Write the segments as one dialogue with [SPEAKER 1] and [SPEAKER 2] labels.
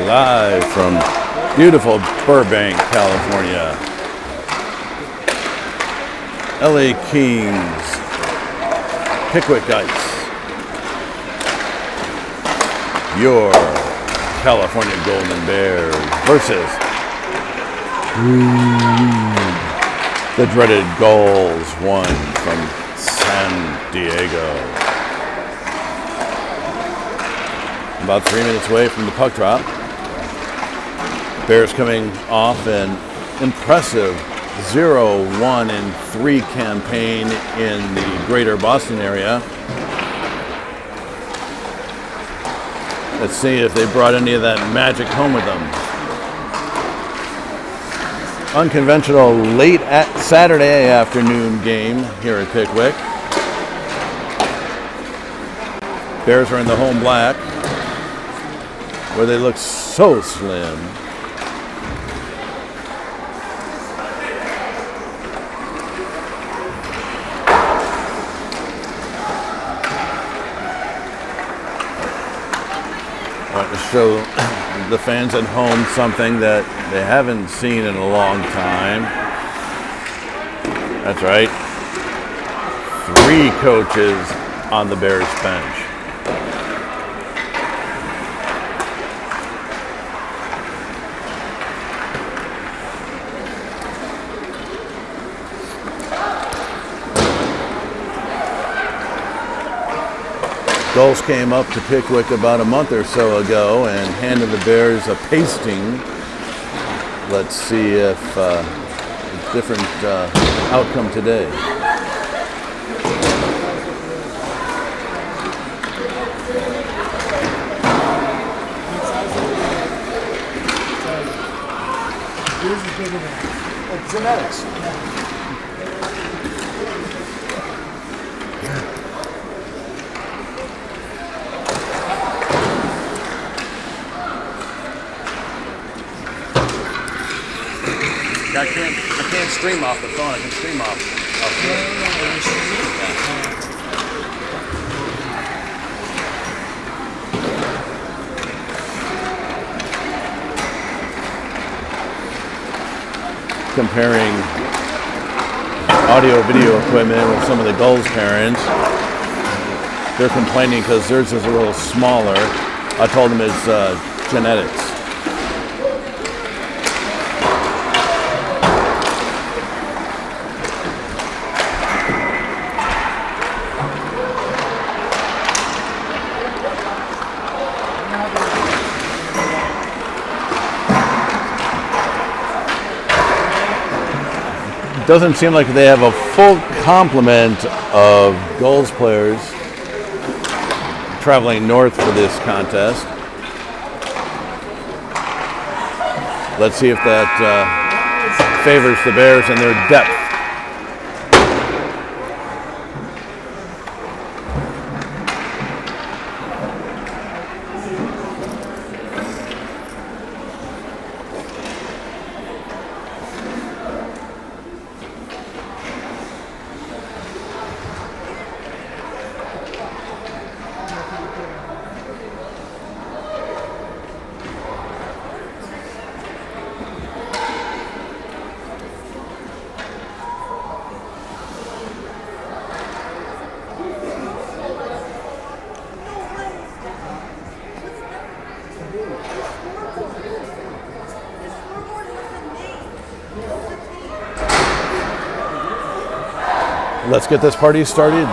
[SPEAKER 1] live from beautiful Burbank, California. LA Kings, Pickwick Ice. Your California Golden Bears versus the dreaded Gulls, one from San Diego. About 3 minutes away from the puck drop. Bears coming off an impressive 0-1-3 campaign in the greater Boston area. Let's see if they brought any of that magic home with them. Unconventional late Saturday afternoon game here at Pickwick. Bears are in the home black, where they look so slim. I want to show the fans at home something that they haven't seen in a long time. That's right. 3 coaches on the Bears bench. Gulls came up to Pickwick about a month or so ago and handed the Bears a pasting. Let's see if a different outcome today.
[SPEAKER 2] Genetics. I can't stream off the phone. I can stream off here.
[SPEAKER 1] Comparing audio video equipment with some of the Gulls parents, they're complaining because theirs is a little smaller. I told them it's genetics. Doesn't seem like they have a full complement of Gulls players traveling north for this contest. Let's see if that favors the Bears and their depth. Let's get this party started.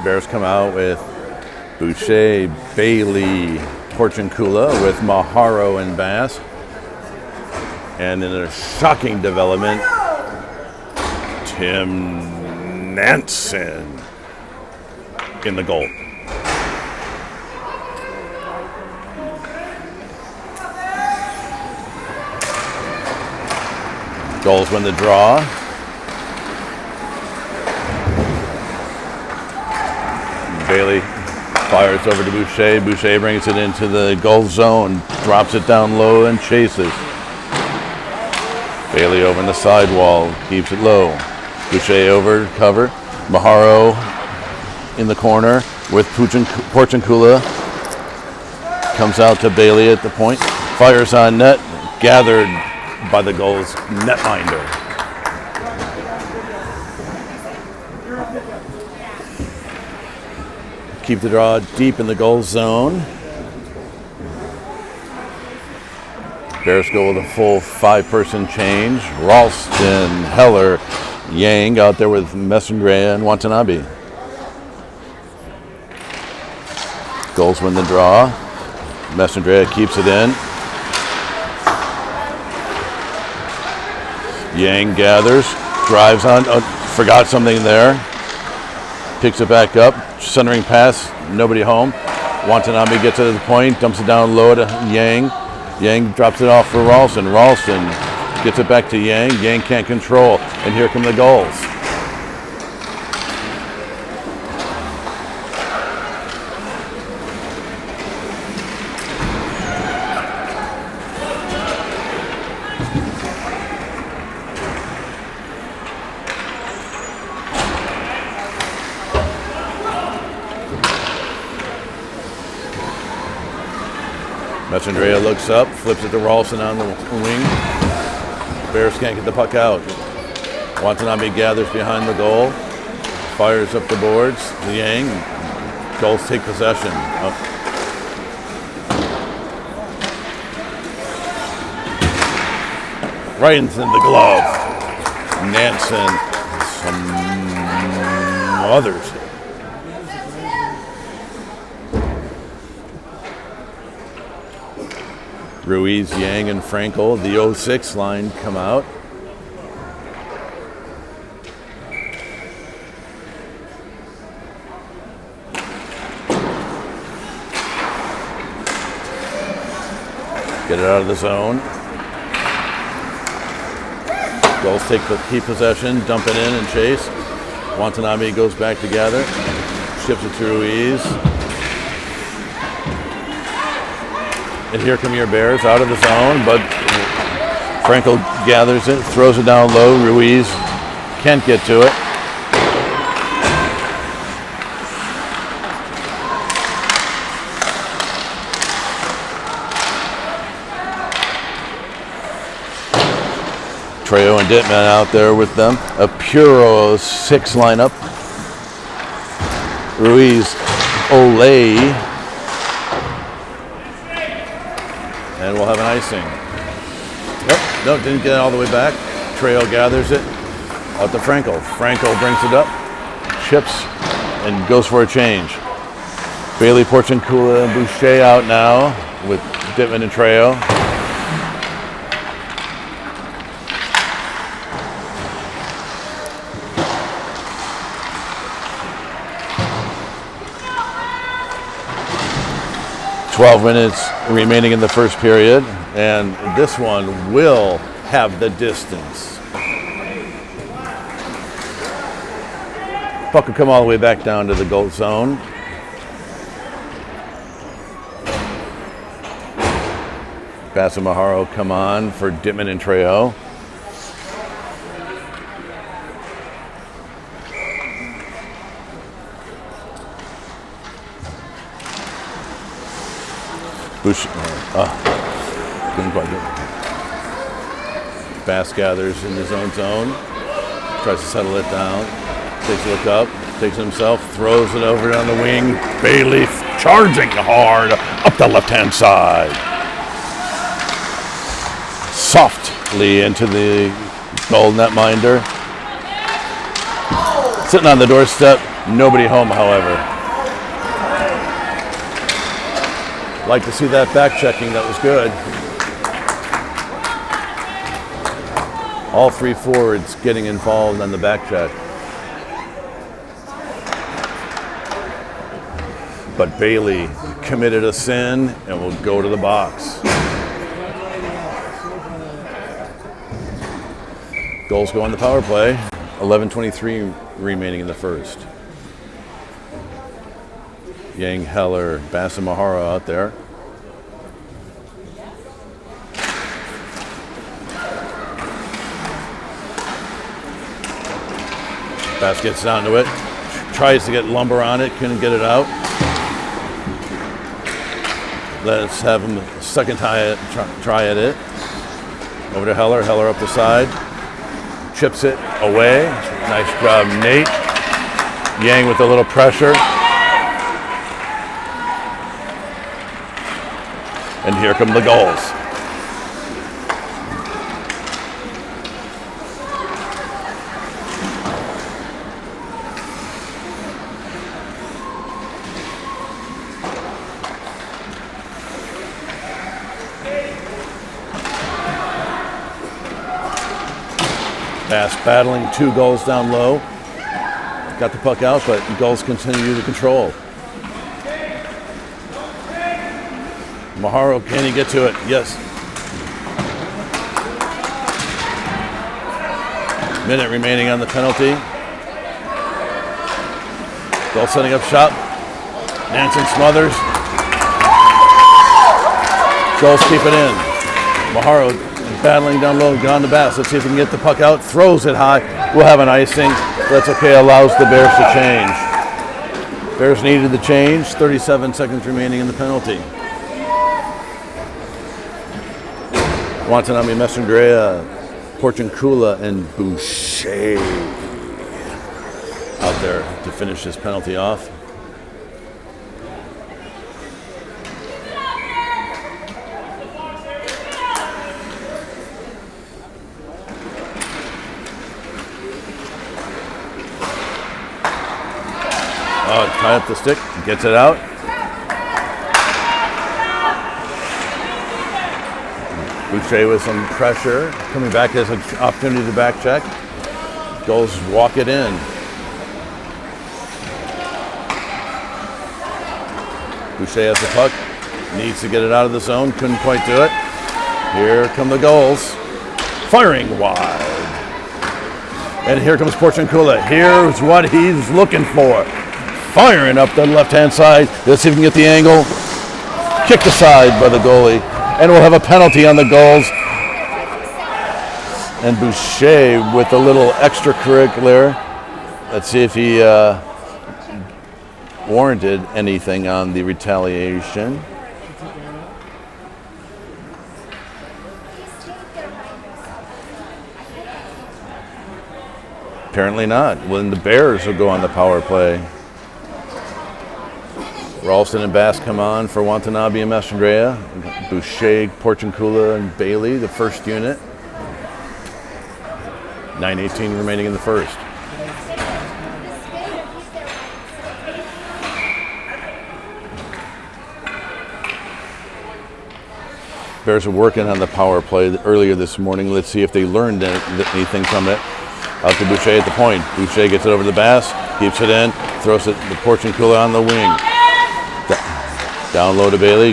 [SPEAKER 1] Bears come out with Boucher, Bailey, Porciuncula with Maharo and Bass. And in a shocking development, Tim Nansen in the goal. Gulls win the draw. Bailey fires over to Boucher. Boucher brings it into the goal zone, drops it down low and chases. Bailey over in the sidewall, keeps it low. Boucher over, cover. Maharo in the corner with Porciuncula. Comes out to Bailey at the point. Fires on net, gathered by the Gulls netminder. Keep the draw deep in the goal zone. Bears go with a full 5-person change. Ralston, Heller, Yang out there with Messendrea and Watanabe. Gulls win the draw. Messendrea keeps it in. Yang gathers, drives on, forgot something there. Picks it back up, centering pass, nobody home. Watanabe gets it to the point, dumps it down low to Yang. Yang drops it off for Ralston. Ralston gets it back to Yang. Yang can't control, and here come the Gulls. Messendrea looks up, flips it to Ralston on the wing. Bears can't get the puck out. Watanabe gathers behind the goal, fires up the boards. Yang, Gulls take possession. Right into the glove. Nansen, some others. Ruiz, Yang, and Frankel, the 06 line, come out. Get it out of the zone. Gulls keep possession, dump it in and chase. Watanabe goes back to gather. Ships it to Ruiz. And here come your Bears out of the zone, but Frankel gathers it, throws it down low. Ruiz can't get to it. Trejo and Dittman out there with them. A pure 06 lineup. Ruiz, Olay. And we'll have an icing. Nope, didn't get it all the way back. Trejo gathers it out to Frankel. Frankel brings it up, chips, and goes for a change. Bailey, Porciuncula, and Boucher out now with Dittman and Trejo. "12 minutes remaining in the first period, and this one will have the distance." Puck will come all the way back down to the goal zone. Bass and Maharo come on for Dittman and Trejo. Bush, couldn't quite do it. Bass gathers in his own zone, tries to settle it down, takes a look up, takes it himself, throws it over on the wing. Bailey charging hard up the left-hand side. Softly into the goal netminder. Sitting on the doorstep, nobody home, however. Like to see that back checking, that was good. All three forwards getting involved on the back check. But Bailey committed a sin and will go to the box. Gulls go on the power play. 11:23 remaining in the first. Yang, Heller, Bass, and Mahara out there. Bass gets down to it, tries to get lumber on it, couldn't get it out. Let's have him second try at it. Over to Heller, Heller up the side. Chips it away. Nice job, Nate. Yang with a little pressure. And here come the Gulls. Bass battling two Gulls down low. Got the puck out, but Gulls continue to control. Maharo, can he get to it? Yes. Minute remaining on the penalty. Gulls setting up shop. Nansen smothers. Gulls keep it in. Maharo battling down low, gone to Bass. Let's see if he can get the puck out. Throws it high. We'll have an icing. That's okay. Allows the Bears to change. Bears needed the change. 37 seconds remaining in the penalty. Watanabe, Messandrea, Porciuncula, and Boucher out there to finish this penalty off. Tie up the stick, gets it out. Boucher with some pressure. Coming back has an opportunity to back check. Gulls walk it in. Boucher has the puck. Needs to get it out of the zone. Couldn't quite do it. Here come the Gulls. Firing wide. And here comes Porciuncula. Here's what he's looking for. Firing up the left-hand side. Let's see if we can get the angle. Kicked aside by the goalie. And we'll have a penalty on the Gulls. And Boucher with a little extracurricular. Let's see if he warranted anything on the retaliation. Apparently not. When the Bears will go on the power play. Ralston and Bass come on for Watanabe and Messandrea. Boucher, Porciuncula, and Bailey, the first unit. 9:18 remaining in the first. Bears are working on the power play earlier this morning. Let's see if they learned anything from it. Out to Boucher at the point. Boucher gets it over the Bass, keeps it in, throws it to Porciuncula on the wing. Down low to Bailey.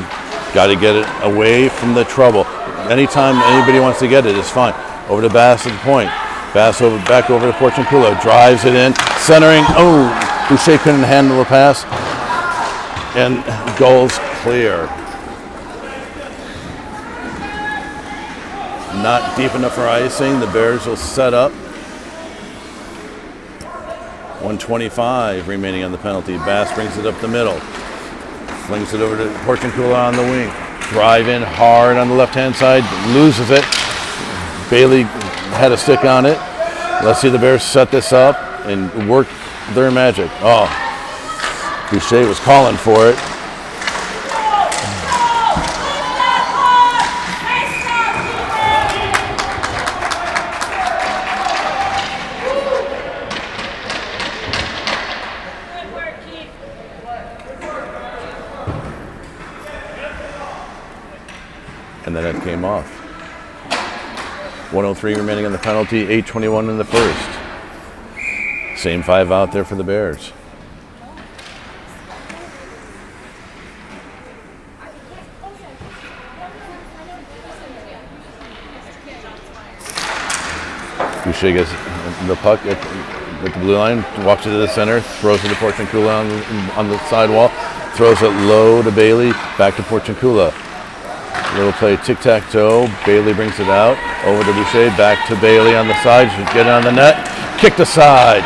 [SPEAKER 1] Got to get it away from the trouble. Anytime anybody wants to get it, it's fine. Over to Bass at the point. Bass back over to Porciuncula. Drives it in. Centering. Oh, Boucher couldn't handle the pass. And Gulls clear. Not deep enough for icing. The Bears will set up. 1:25 remaining on the penalty. Bass brings it up the middle. Flings it over to Porciuncula on the wing. Drive in hard on the left-hand side. Loses it. Bailey had a stick on it. Let's see the Bears set this up and work their magic. Oh, Boucher was calling for it. And then it came off. 1:03 remaining on the penalty, 8:21 in the first. Same 5 out there for the Bears. Boucher gets the puck at the blue line, walks it to the center, throws it to Porciuncula on the sidewall, throws it low to Bailey, back to Porciuncula. Little play tic-tac-toe, Bailey brings it out, over to Boucher, back to Bailey on the side, should get it on the net, kicked aside.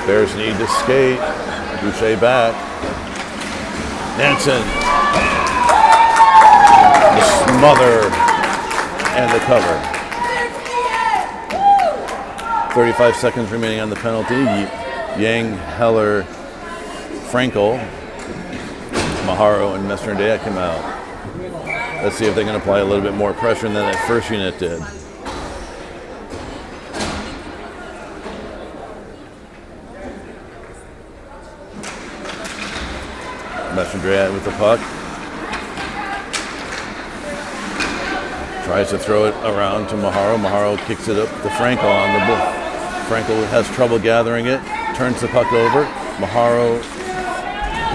[SPEAKER 1] Bears need to skate, Boucher back. Nansen, the smother, and the cover. 35 seconds remaining on the penalty. Yang, Heller, Frankel, Maharo, and Messner-Dea come out. Let's see if they can apply a little bit more pressure than that first unit did. Messner-Dea with the puck. Tries to throw it around to Maharo. Maharo kicks it up to Frankel on the ball. Frankel has trouble gathering it. Turns the puck over. Maharo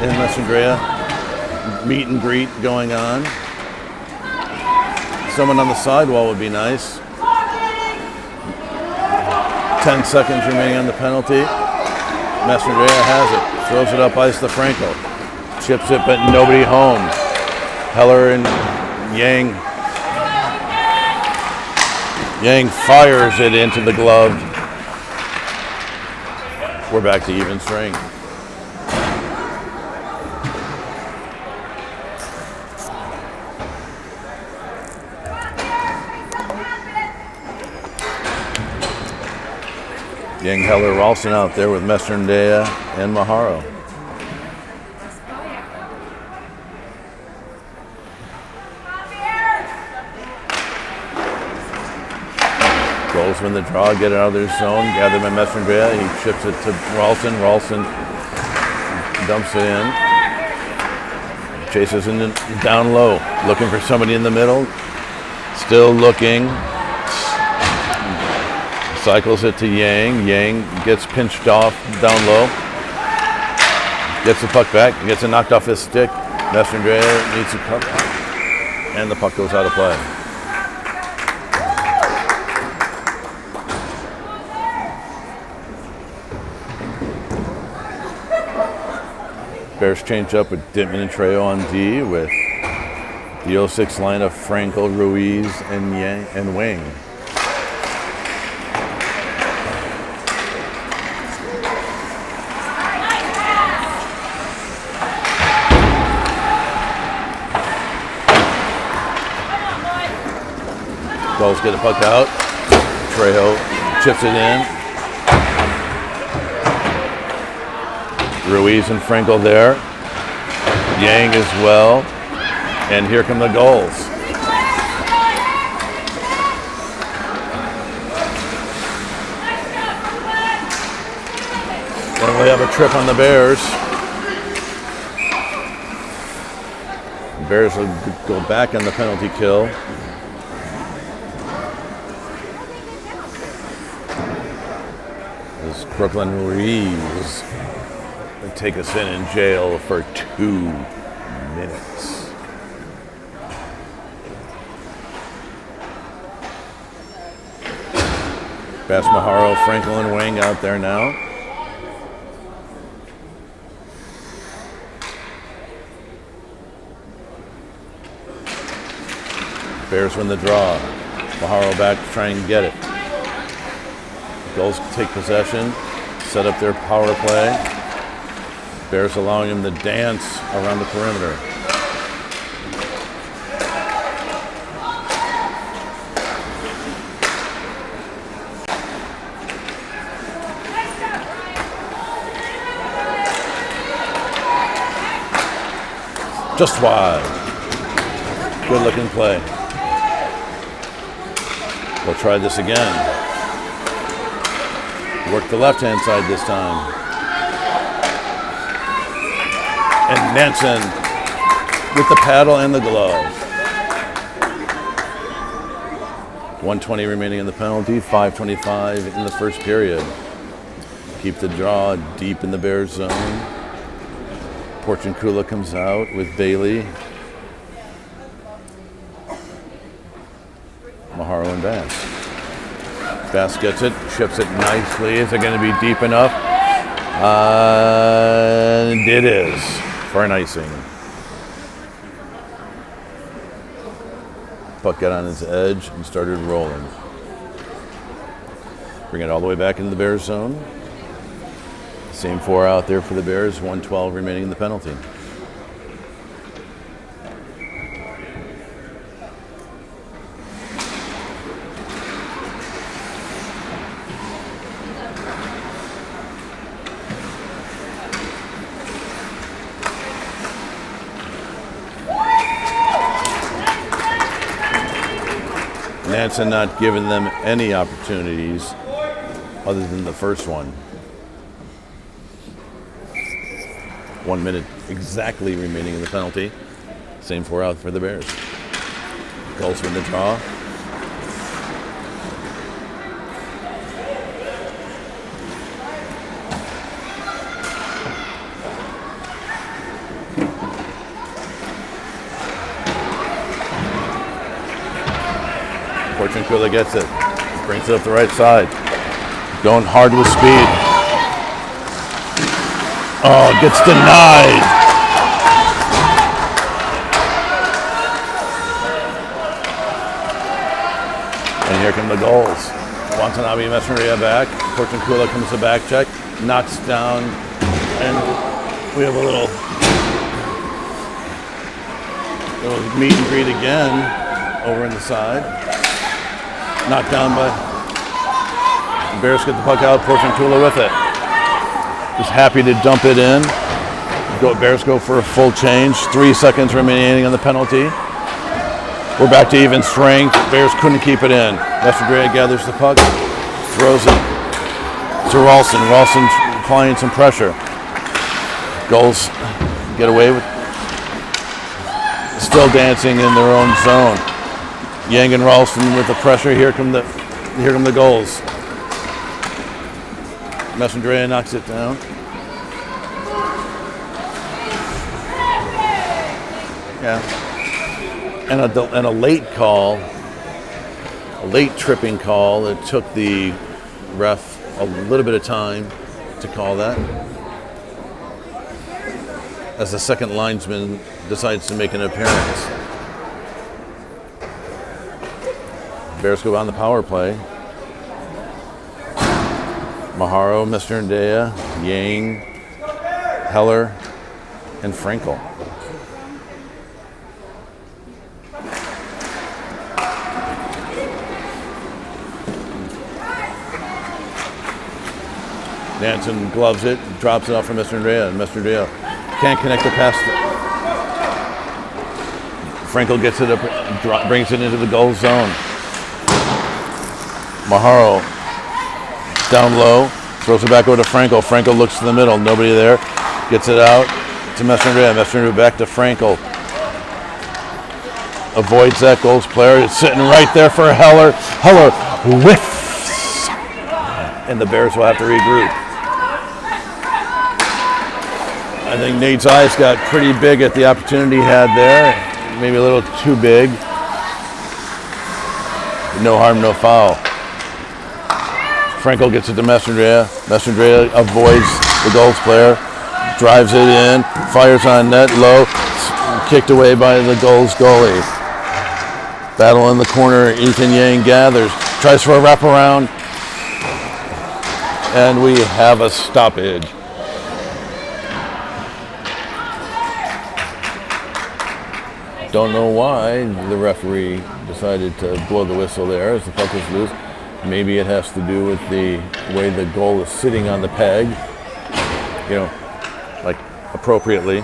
[SPEAKER 1] and Messner-Dea. Meet and greet going on. Someone on the sidewall would be nice. 10 seconds remaining on the penalty. Messner-Dea has it. Throws it up ice to Frankel. Chips it, but nobody home. Heller and Yang. Yang fires it into the glove. We're back to even strength. Yang, Heller, Ralston out there with Messner-Dea and Maharo. Gulls win the draw, get it out of their zone, gathered by Messner-Dea. He chips it to Ralston. Ralston dumps it in. Chases in down low, looking for somebody in the middle. Still looking. Cycles it to Yang. Yang gets pinched off down low. Gets the puck back. Gets it knocked off his stick. Messner-Dea needs to cover. And the puck goes out of play. Bears change up with Dittman and Trejo on D with the 06 line of Frankel, Ruiz, and Yang and Wang. Gulls get a puck out. Trejo chips it in. Ruiz and Frankel there. Yang as well. And here come the Gulls. And we have a trip on the Bears. The Bears will go back on the penalty kill. As Brooklyn Ruiz will take us in jail for 2 minutes. Bass, Maharo, Frankel, and Wang out there now. Bears win the draw. Maharo back to try and get it. Gulls take possession, set up their power play. Bears allowing him to dance around the perimeter. Just wide. Good looking play. We'll try this again. Work the left-hand side this time. And Nansen with the paddle and the glove. 1:20 remaining in the penalty, 5:25 in the first period. Keep the draw deep in the Bears zone. Porciuncula comes out with Bailey. Maharo and Bass. Bass gets it, ships it nicely. Is it going to be deep enough? And it is for an icing. Puck got on his edge and started rolling. Bring it all the way back into the Bears zone. Same 4 out there for the Bears, 1:12 remaining in the penalty. Nansen not giving them any opportunities other than the first one. 1 minute exactly remaining in the penalty. Same 4 out for the Bears. Gulls win the draw. Porciuncula gets it. Brings it up the right side. Going hard with speed. Oh, gets denied. And here come the Gulls. Watanabe Messeria back. Porciuncula comes to back check. Knocks down. And we have a little meet and greet again over in the side. Knocked down by the Bears. Get the puck out. Porciuncula with it. Just happy to dump it in. Bears go for a full change. 3 seconds remaining on the penalty. We're back to even strength. Bears couldn't keep it in. Messeria gathers the puck, throws it to Ralston. Ralston applying some pressure. Gulls get away with still dancing in their own zone. Yang and Ralston with the pressure. Here come the Gulls. Messeria knocks it down. Yeah. And a late call, a late tripping call. It took the ref a little bit of time to call that. As the second linesman decides to make an appearance. Bears go on the power play. Maharo, Mr. Ndea, Yang, Heller, and Frankel. Nansen gloves it, drops it off for Mr. Ndea, and Mr. Ndea can't connect the pass. Frankel gets it up, brings it into the goal zone. Maharo down low, throws it back over to Frankel. Frankel looks to the middle, nobody there. Gets it out to Messeria. Messeria back to Frankel. Avoids that Gulls player. It's sitting right there for Heller. Heller whiffs. And the Bears will have to regroup. I think Nate's eyes got pretty big at the opportunity he had there. Maybe a little too big. No harm, no foul. Frankel gets it to Messeria. Messeria avoids the Gulls player, drives it in, fires on net, low, kicked away by the Gulls goalie. Battle in the corner, Ethan Yang gathers, tries for a wraparound, and we have a stoppage. Don't know why the referee decided to blow the whistle there as the puck was loose. Maybe it has to do with the way the goal is sitting on the peg, like appropriately.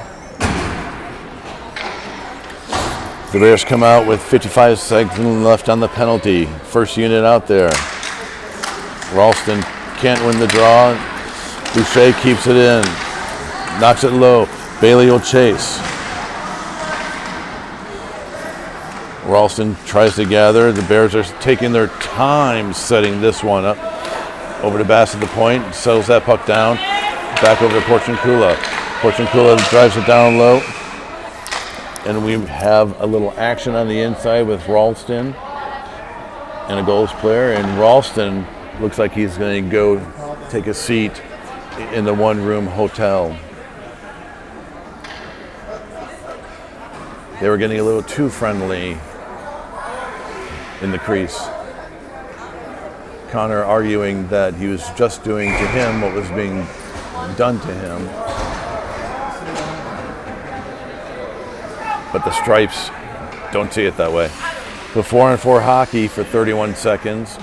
[SPEAKER 1] The Bears come out with 55 seconds left on the penalty. First unit out there. Ralston can't win the draw. Boucher keeps it in, knocks it low. Bailey will chase. Ralston tries to gather. The Bears are taking their time setting this one up. Over to Bass at the point, settles that puck down. Back over to Porciuncula. Porciuncula drives it down low. And we have a little action on the inside with Ralston and a Gulls player. And Ralston looks like he's going to go take a seat in the one-room hotel. They were getting a little too friendly in the crease. Connor arguing that he was just doing to him what was being done to him. But the Stripes don't see it that way. The 4-on-4 hockey for 31 seconds.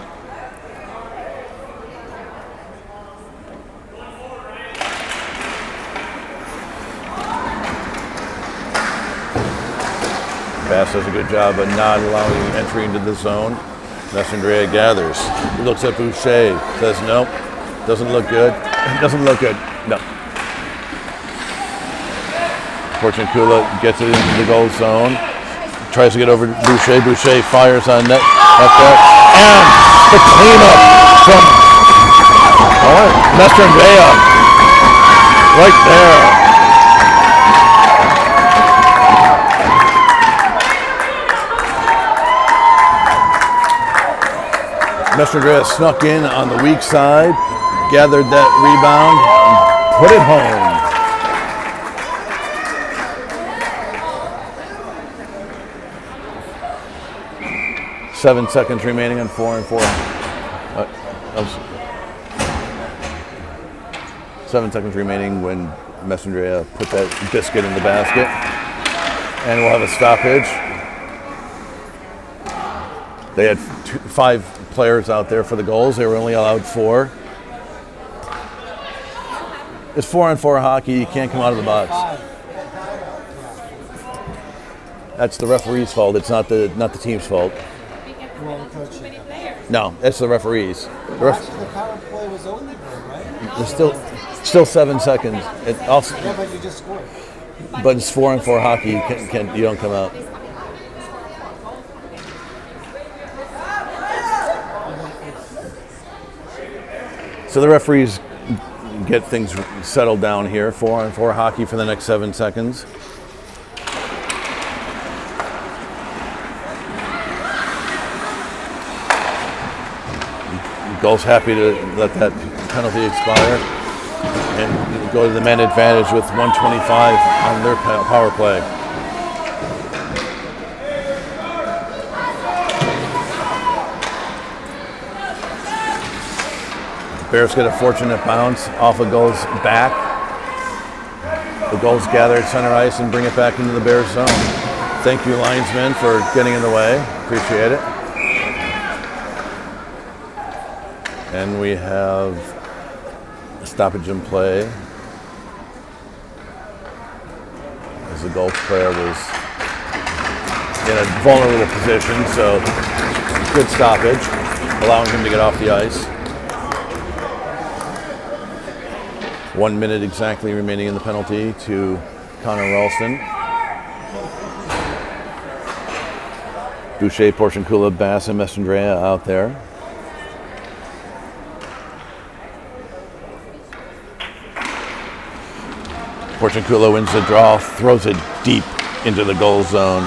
[SPEAKER 1] Bass does a good job of not allowing entry into the zone. Messandrea gathers. He looks at Boucher, says nope, doesn't look good. Doesn't look good. No. Porciuncula gets it into the goal zone. Tries to get over to Boucher. Boucher fires on net. And the cleanup from Messandrea. Right there. Messandrea snuck in on the weak side, gathered that rebound, and put it home. Seven seconds remaining on 4-on-4. 7 seconds remaining when Messandrea put that biscuit in the basket. And we'll have a stoppage. They had 5 players out there for the Gulls. They were only allowed 4. It's 4-on-4 hockey. You can't come out of the box. That's the referee's fault. It's not the team's fault. No, it's the referees.
[SPEAKER 3] The power play was over, right?
[SPEAKER 1] There's still 7 seconds. It also,
[SPEAKER 3] Yeah, but you just scored.
[SPEAKER 1] but it's 4-on-4 hockey. You don't come out. So the referees get things settled down here. 4-on-4 hockey for the next 7 seconds. Gulls happy to let that penalty expire and go to the men advantage with 1:25 on their power play. Bears get a fortunate bounce off of Gulls' back. The Gulls gather at center ice and bring it back into the Bears zone. Thank you, linesmen, for getting in the way. Appreciate it. And we have a stoppage in play as the Gulls player was in a vulnerable position, so good stoppage, allowing him to get off the ice. 1 minute exactly remaining in the penalty to Connor Ralston. Boucher, Porciuncula, Bass, and Messandrea out there. Porciuncula wins the draw, throws it deep into the goal zone,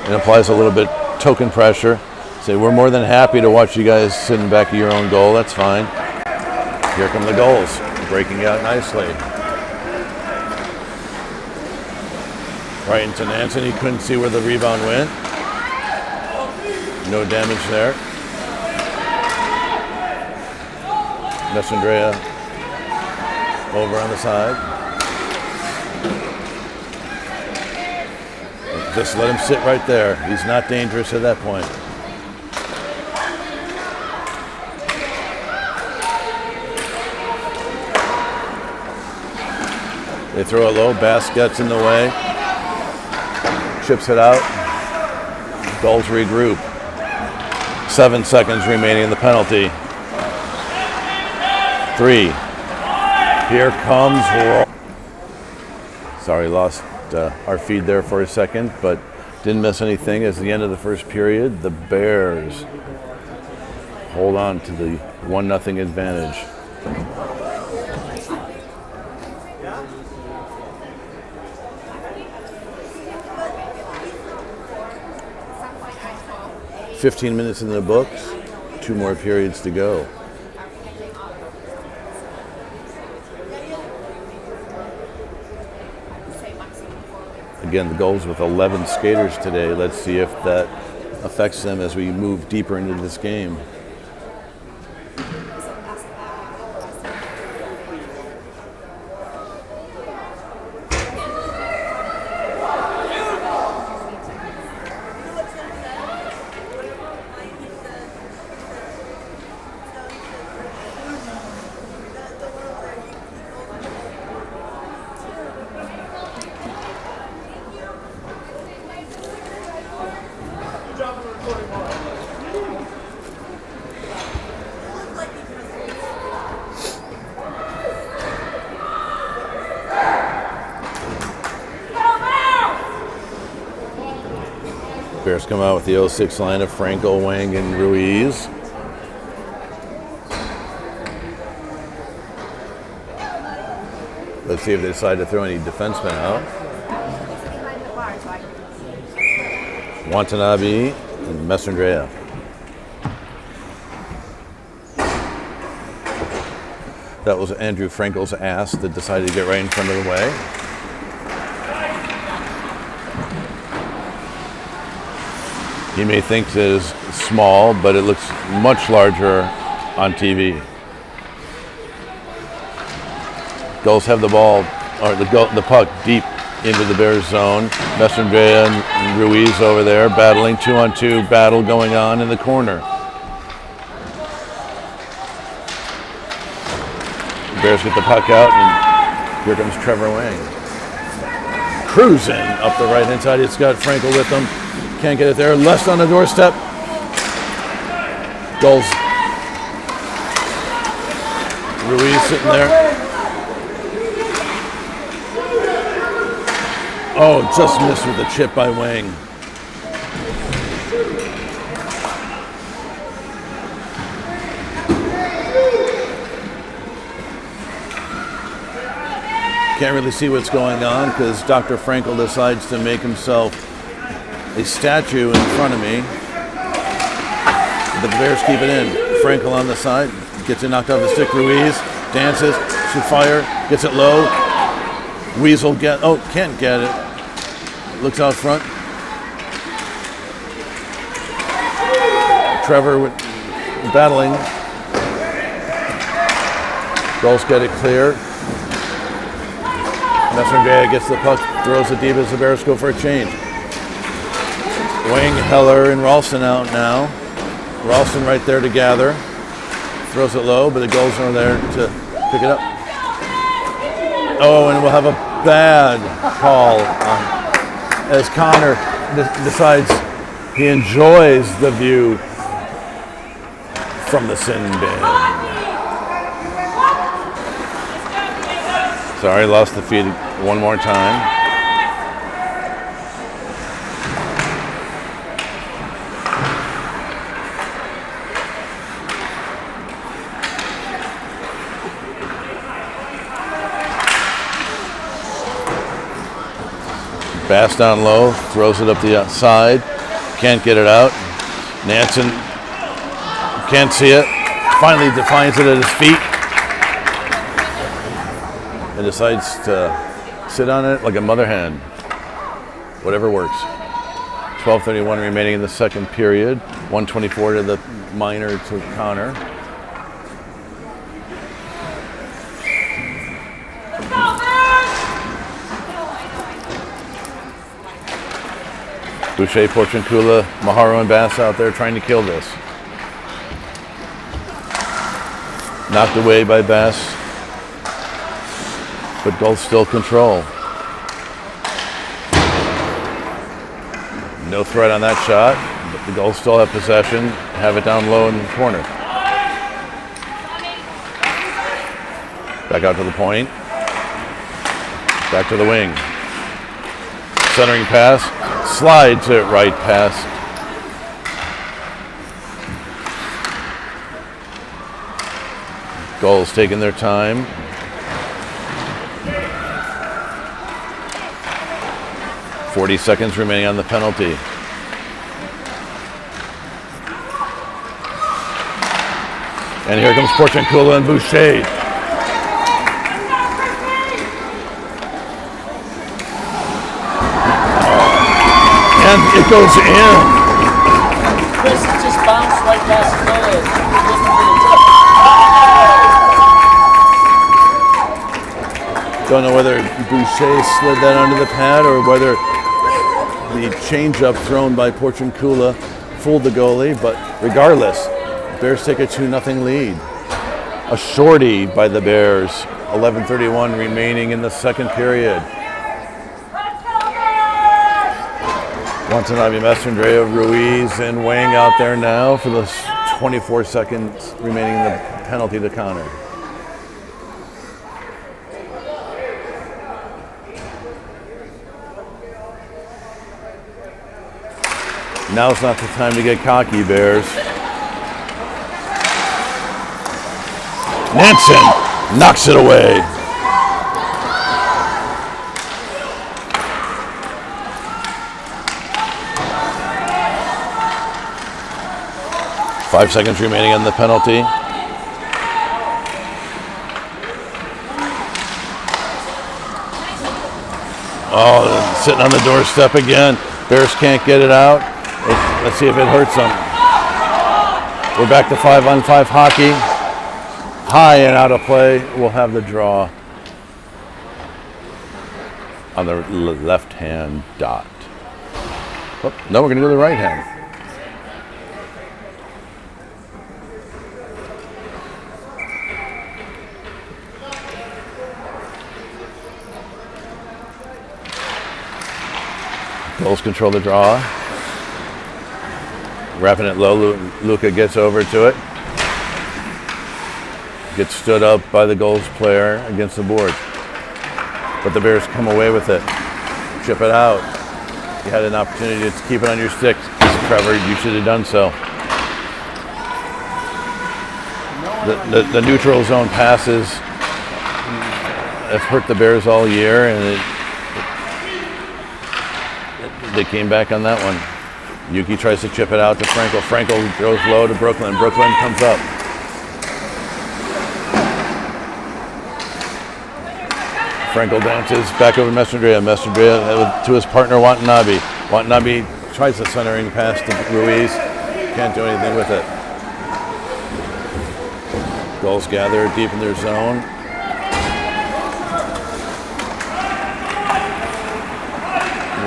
[SPEAKER 1] and applies a little bit token pressure. Say, we're more than happy to watch you guys sit in back of your own goal. That's fine. Here come the Gulls, breaking out nicely. Right into Nansen. He couldn't see where the rebound went. No damage there. Messandrea over on the side. Just let him sit right there. He's not dangerous at that point. They throw it low. Bass gets in the way. Chips it out. Gulls regroup. 7 seconds remaining in the penalty. 3. Here comes. Sorry, lost our feed there for a second, but Didn't miss anything as the end of the first period. The Bears hold on to the 1-0 advantage. "15 minutes in the books, 2 more periods to go." Again, the Gulls with 11 skaters today. Let's see if that affects them as we move deeper into this game. Bears come out with the 06 line of Franco, Wang, and Ruiz. Let's see if they decide to throw any defensemen out. Watanabe and Messandrea. That was Andrew Frankel's ass that decided to get right in front of the way. You may think it is small, but it looks much larger on TV. Gulls have the ball, or the puck deep into the Bears zone. Messandrea and Ruiz over there battling, 2-on-2 battle going on in the corner. The Bears get the puck out, and here comes Trevor Wang. Cruising up the right-hand side. It's got Frankel with him. Can't get it there. Left on the doorstep. Gulls. Ruiz sitting there. Oh, just missed with a chip by Wang. Can't really see what's going on because Dr. Frankel decides to make himself a statue in front of me. But the Bears keep it in. Frankel on the side, gets it knocked off the stick. Ruiz dances, should fire, gets it low. Weasel can't get it. Looks out front. Trevor battling. Gulls get it clear. Messandrea gets the puck, throws it deep as the Bears go for a change. Wang, Heller, and Ralston out now. Ralston right there to gather. Throws it low, but the Gulls are there to pick it up. Oh, and we'll have a bad call as Connor decides he enjoys the view from the sin bin. Sorry, lost the feed one more time. Bass down low, throws it up the outside, can't get it out. Nansen can't see it, finally defines it at his feet and decides to sit on it like a mother hen. Whatever works. 12:31 remaining in the second period. 124 to the minor to Connor. Boucher, Porciuncula, Maharo, and Bass out there trying to kill this. Knocked away by Bass, but Gulls still control. No threat on that shot, but the Gulls still have possession, have it down low in the corner. Back out to the point. Back to the wing. Centering pass. Slides it right past. Gulls taking their time. .40 remaining on the penalty. And here comes Porciuncula and Boucher. And it goes in.
[SPEAKER 3] Chris, it just bounced right past the
[SPEAKER 1] Don't know whether Boucher slid that under the pad or whether the changeup thrown by Porciuncula fooled the goalie, but regardless, Bears take a 2-0 lead. A shorty by the Bears. 11:31 remaining in the second period. Watanabe, Mastandrea, Ruiz, and Wang out there now for the 24 seconds remaining in the penalty to counter. Now's not the time to get cocky, Bears. Nansen knocks it away. Five seconds remaining on the penalty. Oh, sitting on the doorstep again. Bears can't get it out. Let's see if it hurts them. We're back to 5-on-5 hockey. High and out of play. We'll have the draw on the left-hand dot. Oh, no, we're going to go to the right hand. Gulls control the draw. Wrapping it low, Luka gets over to it. Gets stood up by the Gulls player against the board. But the Bears come away with it. Chip it out. You had an opportunity to keep it on your stick. Trevor, you should have done so. The neutral zone passes have hurt the Bears all year, and they came back on that one. Yuki tries to chip it out to Frankel. Frankel goes low to Brooklyn. Brooklyn comes up. Frankel dances back over Mastandrea. Mastandrea to his partner Watanabe. Watanabe tries the centering pass to Ruiz. Can't do anything with it. Gulls gather deep in their zone.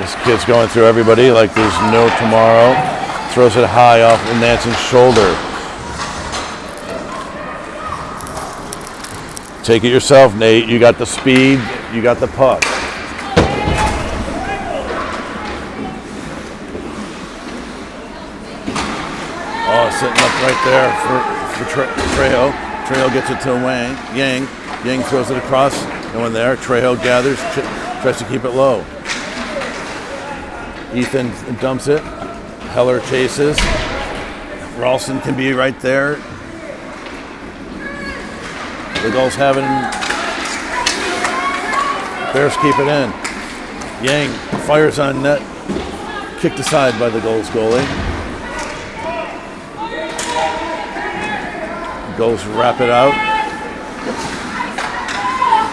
[SPEAKER 1] This kid's going through everybody like there's no tomorrow. Throws it high off Nansen's shoulder. Take it yourself, Nate. You got the speed. You got the puck. Oh, sitting up right there for Trejo. Trejo gets it to Yang. Yang throws it across. No one there. Trejo gathers, tries to keep it low. Ethan dumps it. Heller chases. Ralston can be right there. The Gulls have it. Bears keep it in. Yang fires on net. Kicked aside by the Gulls goalie. Gulls wrap it out.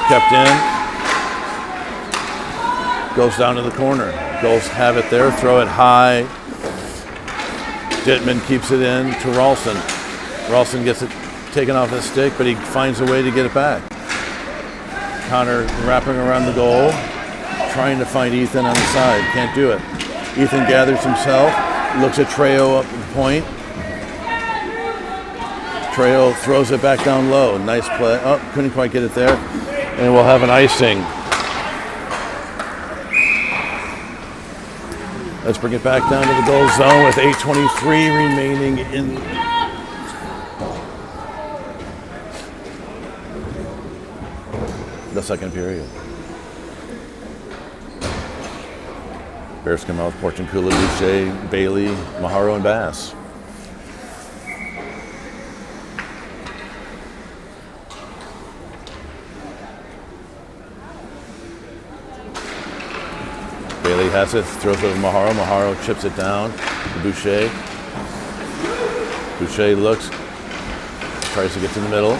[SPEAKER 1] Kept in. Goes down to the corner. Gulls have it there. Throw it high. Dittman keeps it in to Ralston. Ralston gets it taken off his stick, but he finds a way to get it back. Connor wrapping around the goal, trying to find Ethan on the side. Can't do it. Ethan gathers himself, looks at Trejo up at the point. Trejo throws it back down low. Nice play. Oh, couldn't quite get it there. And we'll have an icing. Let's bring it back down to the goal zone with 8:23 remaining in the second period. Bears come out with Porciuncula, Boucher, Bailey, Maharo, and Bass. Bailey has it, throws it to Maharo. Maharo chips it down to Boucher. Boucher looks, tries to get to the middle.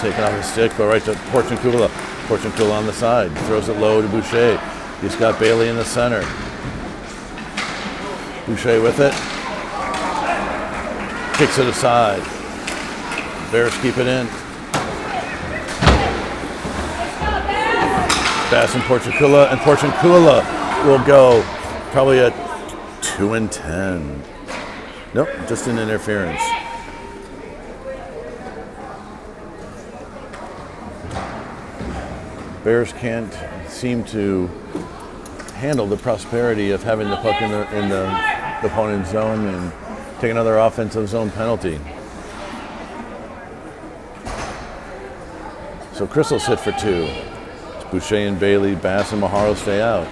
[SPEAKER 1] Taking off his stick, go right to Porciuncula. Porciuncula on the side, throws it low to Boucher. He's got Bailey in the center. Boucher with it. Kicks it aside. Bears keep it in. Bass and Porciuncula will go probably at 2-10. Nope, just an interference. Bears can't seem to handle the prosperity of having the puck in the opponent's zone and take another offensive zone penalty. So Crystal's hit for 2. It's Boucher and Bailey, Bass and Maharo stay out.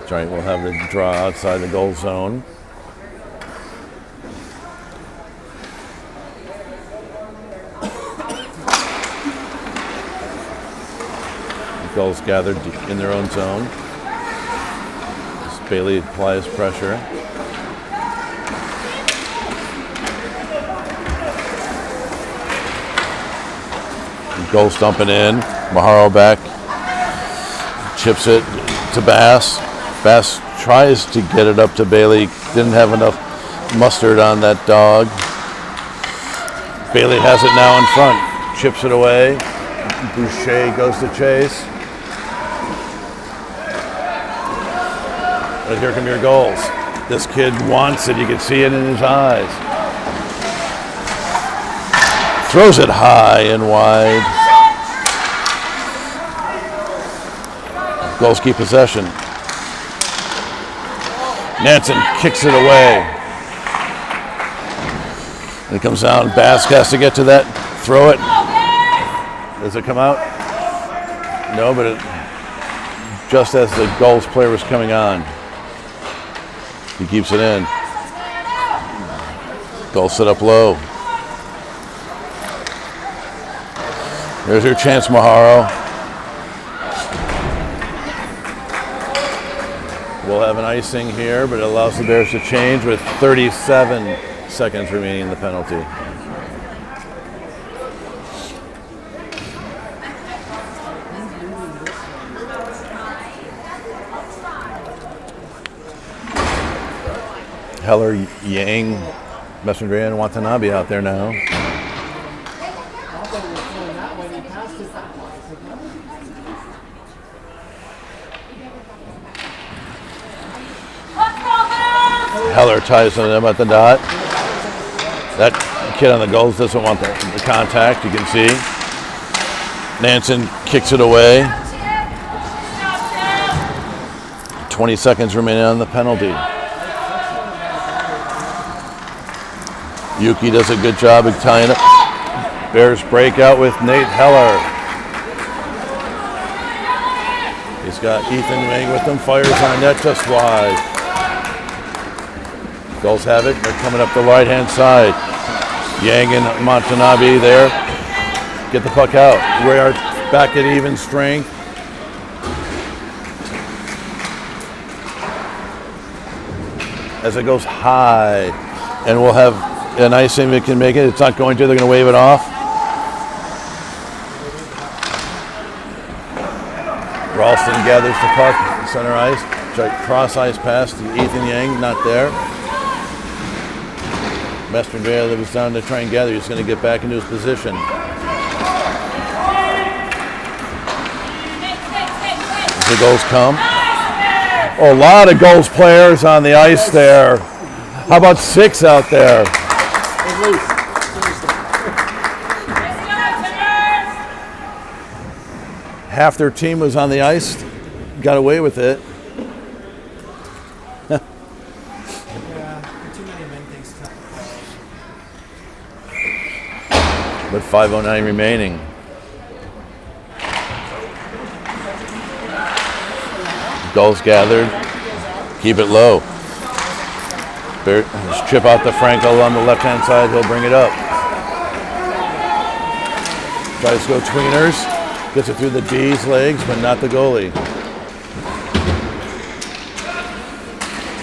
[SPEAKER 1] Giant will have the draw outside the goal zone. Gulls gathered in their own zone. As Bailey applies pressure. Gulls dumping in. Maharo back. Chips it to Bass. Bass tries to get it up to Bailey. Didn't have enough mustard on that dog. Bailey has it now in front. Chips it away. Boucher goes to chase. But here come your goals. This kid wants it. You can see it in his eyes. Throws it high and wide. Gulls keep possession. Nansen kicks it away. And it comes down. Bass has to get to that. Throw it. Does it come out? No, but just as the Gulls player was coming on. He keeps it in. Gulls sit up low. There's your chance, Maharo. We'll have an icing here, but it allows the Bears to change with 37 seconds remaining in the penalty. Heller, Yang, Messenger, and Watanabe out there now. Heller ties on them at the dot. That kid on the Gulls doesn't want the contact, you can see. Nansen kicks it away. 20 seconds remaining on the penalty. Yuki does a good job of tying it. Bears break out with Nate Heller. He's got Ethan Wing with them, fires on net just wide. Gulls have it, they're coming up the right-hand side. Yang and Watanabe there. Get the puck out. We are back at even strength. As it goes high, and we'll have an icing that can make it. It's not going to. They're going to wave it off. Ralston gathers the puck, center ice. Cross ice pass to Ethan Yang, not there. Messenger that was down to try and gather. He's going to get back into his position. The Gulls come. Oh, a lot of Gulls players on the ice there. How about 6 out there? Half their team was on the ice, got away with it. But 5:09 remaining. Gulls gathered. Keep it low. Chip out to Frankel on the left-hand side. He'll bring it up. Tries to go tweeners. Gets it through the D's legs, but not the goalie.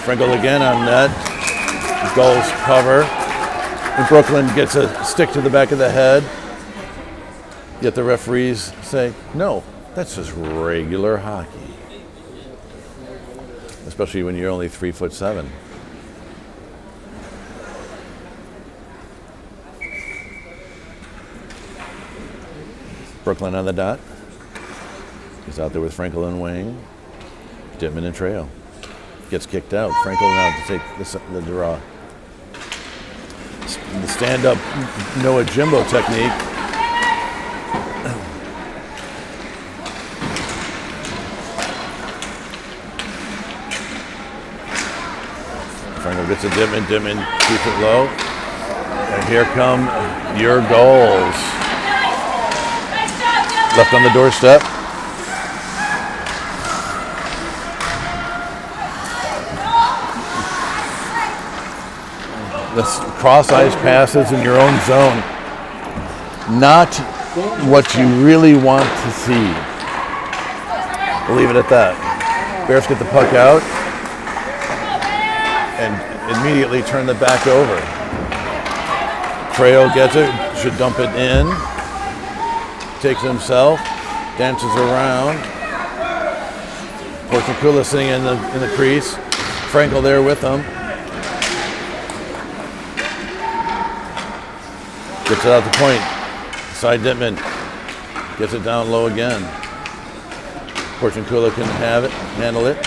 [SPEAKER 1] Frankel again on net. Gulls cover. And Brooklyn gets a stick to the back of the head. Yet the referees say, no, that's just regular hockey. Especially when you're only 3'7". Brooklyn on the dot. He's out there with Frankel and Wayne. Dittman and Trejo. Gets kicked out. Frankel now to take the draw. The stand-up Noah Jimbo technique. Frankel gets a Dittman. Dittman keeps it low. And here come your Gulls. Left on the doorstep. The cross-ice passes in your own zone. Not what you really want to see. We'll leave it at that. Bears get the puck out and immediately turn the back over. Trejo gets it, should dump it in. Takes it himself, dances around. Portakula sitting in the crease. Frankel there with him. Gets it out the point. Side Dittman. Gets it down low again. Portakula can have it, handle it.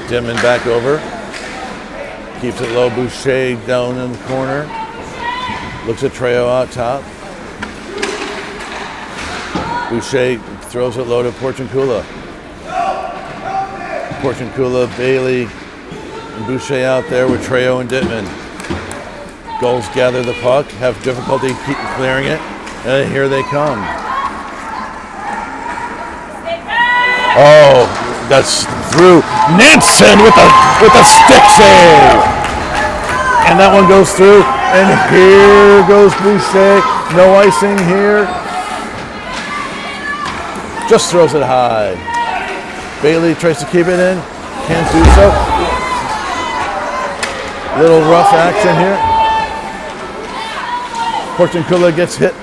[SPEAKER 1] Dittman back over. Keeps it low. Boucher down in the corner. Looks at Trejo out top. Boucher throws it low to Portakula. Portakula, Bailey, and Boucher out there with Trejo and Dittman. Gulls gather the puck, have difficulty clearing it, and here they come. Oh, that's through. Nansen with a stick save. And that one goes through, and here goes Boucher. No icing here. Just throws it high. Bailey tries to keep it in. Can't do so. Little rough action here. Portakula gets hit.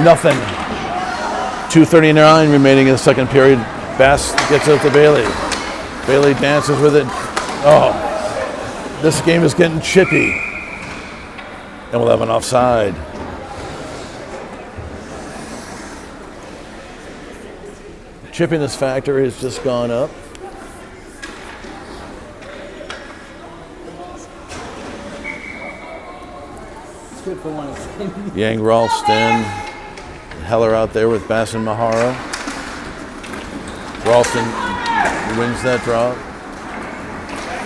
[SPEAKER 1] Nothing. 2:39 remaining in the second period. Bass gets it to Bailey. Bailey dances with it. Oh, this game is getting chippy. And we'll have an offside. Chippiness factor has just gone up.
[SPEAKER 3] It's good for one.
[SPEAKER 1] Yang, Ralston, Heller out there with Bass and Maharo. Ralston wins that draw.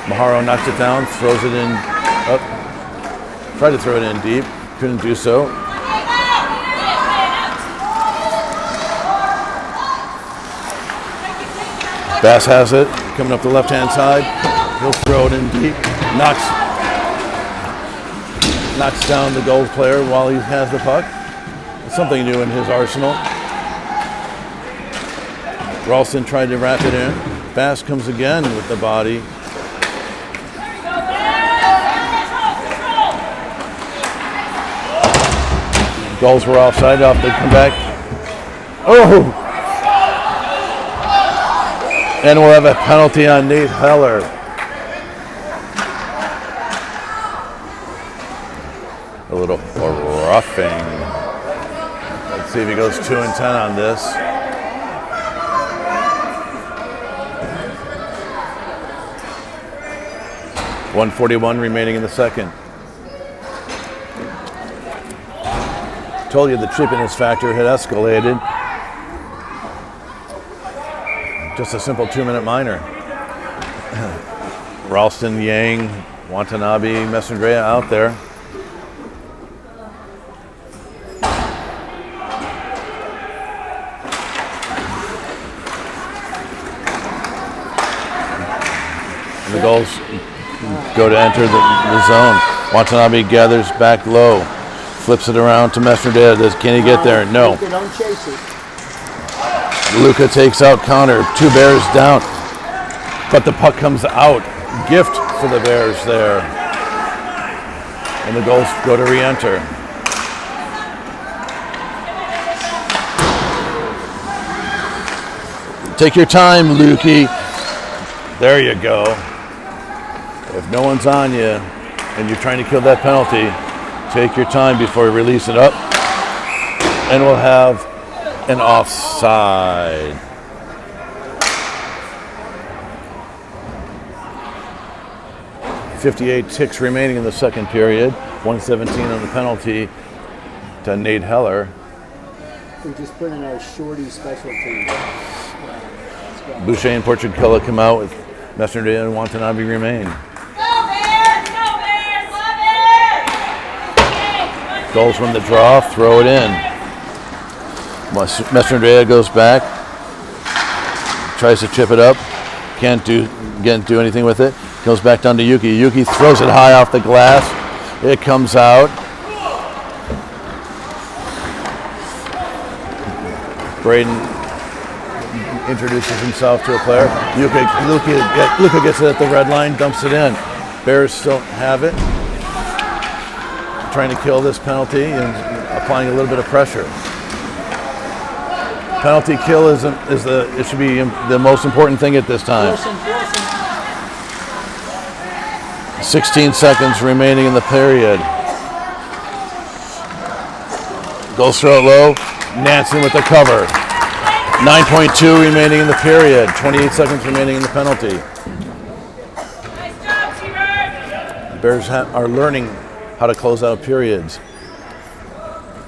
[SPEAKER 1] Maharo knocks it down, throws it in up. Tried to throw it in deep, couldn't do so. Bass has it, coming up the left-hand side. He'll throw it in deep. Knocks down the Gulls player while he has the puck. It's something new in his arsenal. Ralston tried to wrap it in. Bass comes again with the body. Gulls were offside, off they come back. Oh! And we'll have a penalty on Nate Heller. A little roughing. Let's see if he goes 2-10 on this. .141 remaining in the second. Told you the chippiness factor had escalated. Just a simple 2-minute minor. Ralston, Yang, Watanabe, Messandrea out there. And the Gulls go to enter the zone. Watanabe gathers back low. Flips it around to Mesterdale. Can he get there? No.
[SPEAKER 3] Luka, don't chase it.
[SPEAKER 1] Luka takes out Connor. 2 Bears down. But the puck comes out. Gift for the Bears there. And the Gulls go to re-enter. Take your time, Lukey. There you go. If no one's on you and you're trying to kill that penalty, take your time before you release it up. And we'll have an offside. .58 ticks remaining in the second period. 1:17 on the penalty to Nate Heller.
[SPEAKER 3] We just put in our shorty special team.
[SPEAKER 1] Boucher and Portucella come out with Mesterdale and Watanabe remain. Gulls from the draw, throw it in. Mesterdale goes back, tries to chip it up, can't do anything with it. Goes back down to Yuki. Yuki throws it high off the glass. It comes out. Braden introduces himself to a player. Luka gets it at the red line, dumps it in. Bears still have it. Trying to kill this penalty and applying a little bit of pressure. Penalty kill it should be the most important thing at this time. 16 seconds remaining in the period. Gulls throw it low. Nansen with the cover. 9.2 remaining in the period. 28 seconds remaining in the penalty. The Bears are learning how to close out periods.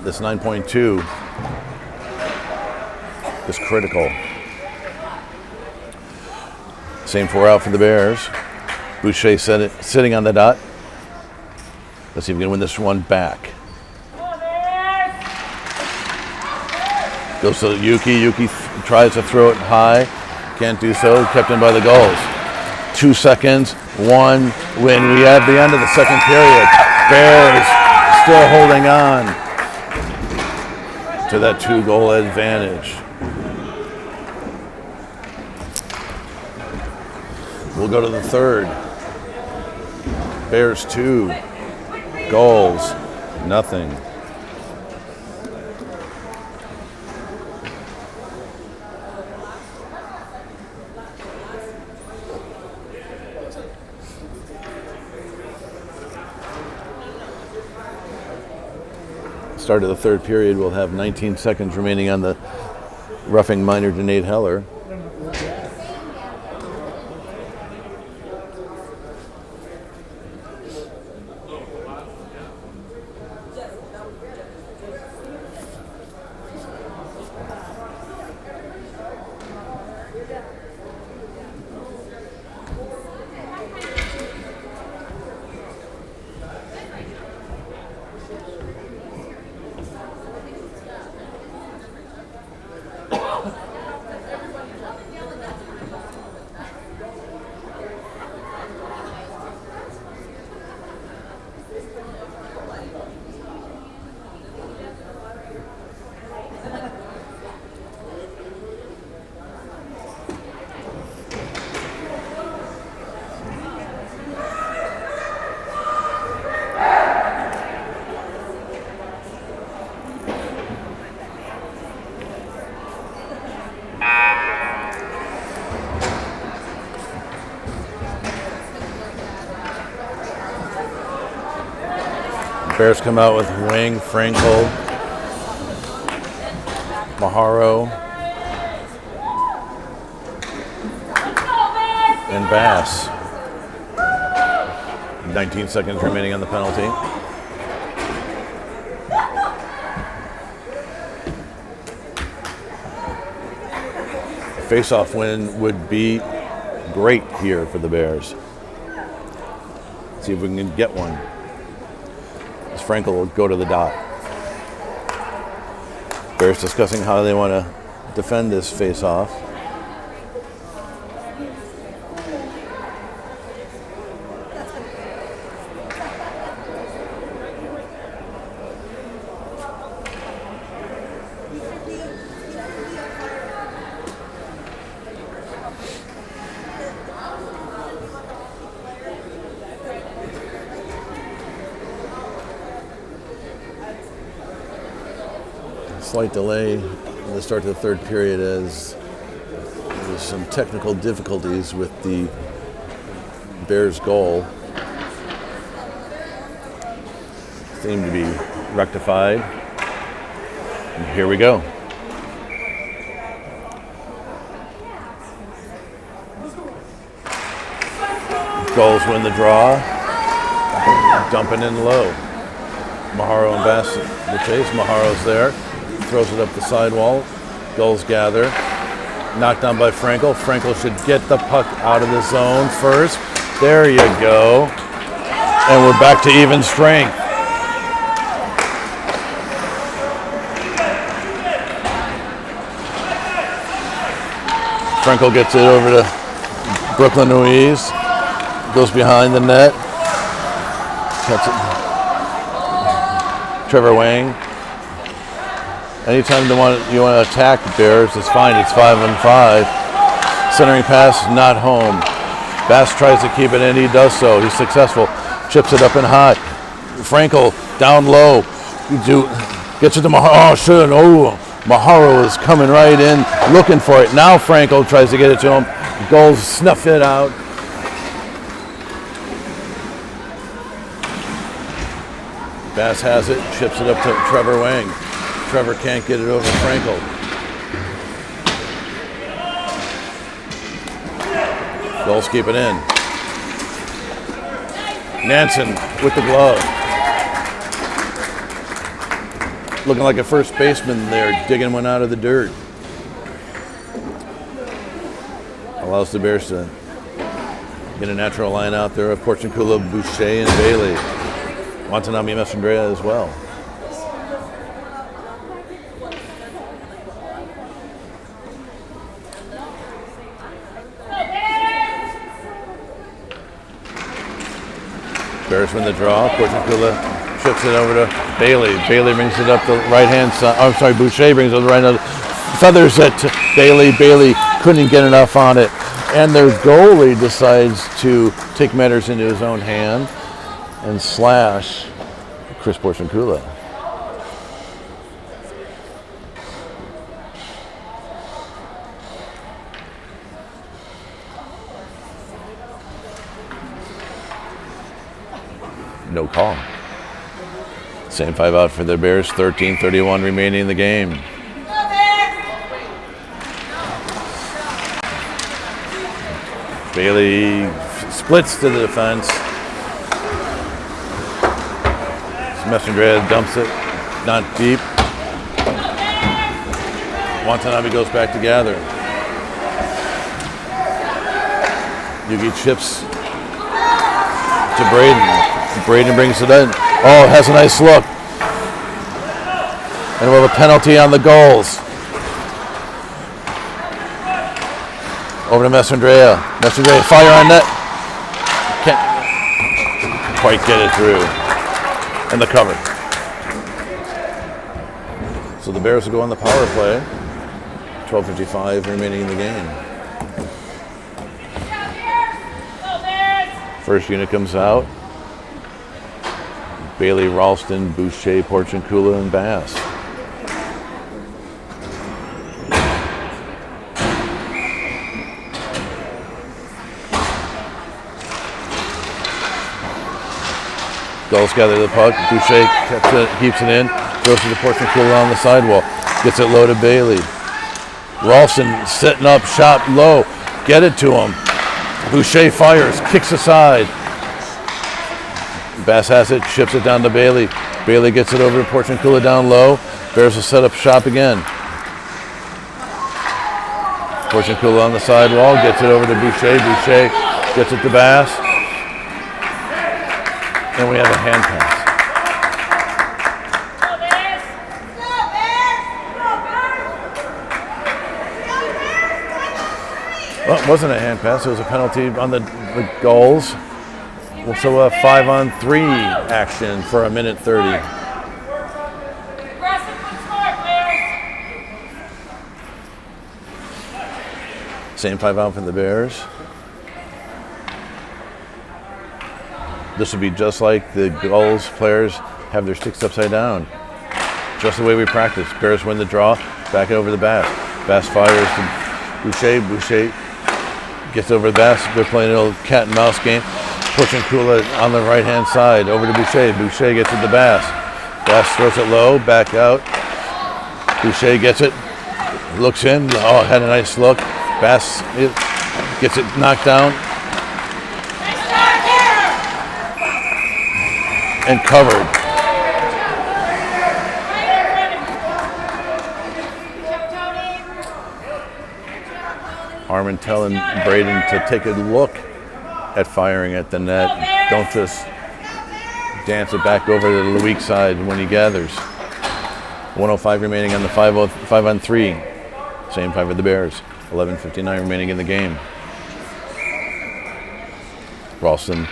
[SPEAKER 1] This 9.2 is critical. Same 4 out for the Bears. Boucher sitting on the dot. Let's see if we can win this one back. Goes to Yuki. Yuki tries to throw it high. Can't do so. Kept in by the Gulls. 2 seconds. 1 win. We have the end of the second period. Bears still holding on to that 2-goal advantage. We'll go to the third. Bears 2, Gulls nothing. Start of the third period, we'll have 19 seconds remaining on the roughing minor to Nate Heller. Bears come out with Wing, Frankel, Maharo, and Bass. 19 seconds remaining on the penalty. Face-off win would be great here for the Bears. See if we can get one. As Frankel will go to the dot. Bears discussing how they want to defend this face-off. slight delay in the start of the third period as there's some technical difficulties with the Bears goal. Seem to be rectified. And here we go. Gulls win the draw. Dumping in low. Maharo and Bass the chase. Maharo's there. Throws it up the sidewall. Gulls gather. Knocked down by Frankel. Frankel should get the puck out of the zone first. There you go. And we're back to even strength. Frankel gets it over to Brooklyn Ruiz. Goes behind the net. Cuts it. Trevor Wang. Anytime you want to attack the Bears, it's fine. It's 5-on-5. Centering pass, not home. Bass tries to keep it in. He does so. He's successful. Chips it up and high. Frankel down low. Gets it to Maharo. Oh, shit. Oh, Maharo is coming right in, looking for it. Now Frankel tries to get it to him. Gulls snuff it out. Bass has it, chips it up to Trevor Wang. Trevor can't get it over Frankel. Gulls keep it in. Nansen with the glove. Looking like a first baseman there, digging one out of the dirt. Allows the Bears to get a natural line out there of Porciuncula, Boucher, and Bailey. Watanabe Messandrea as well. Bears win the draw. Porciuncula chips it over to Bailey. Bailey brings it up the right-hand side. I'm sorry, Boucher brings it up the right hand. Feathers it to Bailey. Bailey couldn't get enough on it. And their goalie decides to take matters into his own hand and slash Chris Porciuncula. No call. Same 5 out for the Bears. 13:31 remaining in the game. Bailey splits to the defense. Messandrea dumps it, not deep. Watanabe goes back to gather. Yugi chips to Braden. Braden brings it in. Oh, has a nice look. And we'll have a penalty on the Gulls. Over to Messandrea. Messandrea, fire on net. Can't quite get it through. And the cover. So the Bears will go on the power play. 12:55 remaining in the game. First unit comes out. Bailey, Ralston, Boucher, Porciuncula, and Bass. Gulls gather the puck. Boucher keeps it in. Goes to the Porciuncula on the sidewall. Gets it low to Bailey. Ralston setting up, shot low. Get it to him. Boucher fires, kicks aside. Bass has it, chips it down to Bailey. Bailey gets it over to Porciuncula down low. Bears will set up shop again. Porciuncula on the sidewall, gets it over to Boucher. Boucher gets it to Bass. And we have a hand pass. Well, it wasn't a hand pass. It was a penalty on the Gulls. So a 5-on-3 action for 1:30. Same 5 out for the Bears. This would be just like the Gulls players have their sticks upside down. just the way we practice. Bears win the draw, back over the Bass. Bass fires to Boucher. Boucher gets over the Bass. They're playing a little cat and mouse game. Porciuncula on the right-hand side, over to Boucher. Boucher gets it to Bass. Bass throws it low, back out. Boucher gets it, looks in. Oh, had a nice look. Bass gets it knocked down and covered. Harmon telling Braden to take a look at firing at the net. Don't just dance it back over to the weak side when he gathers. 105 remaining on the 5-on-3. Same time for the Bears. 11:59 remaining in the game. Ralston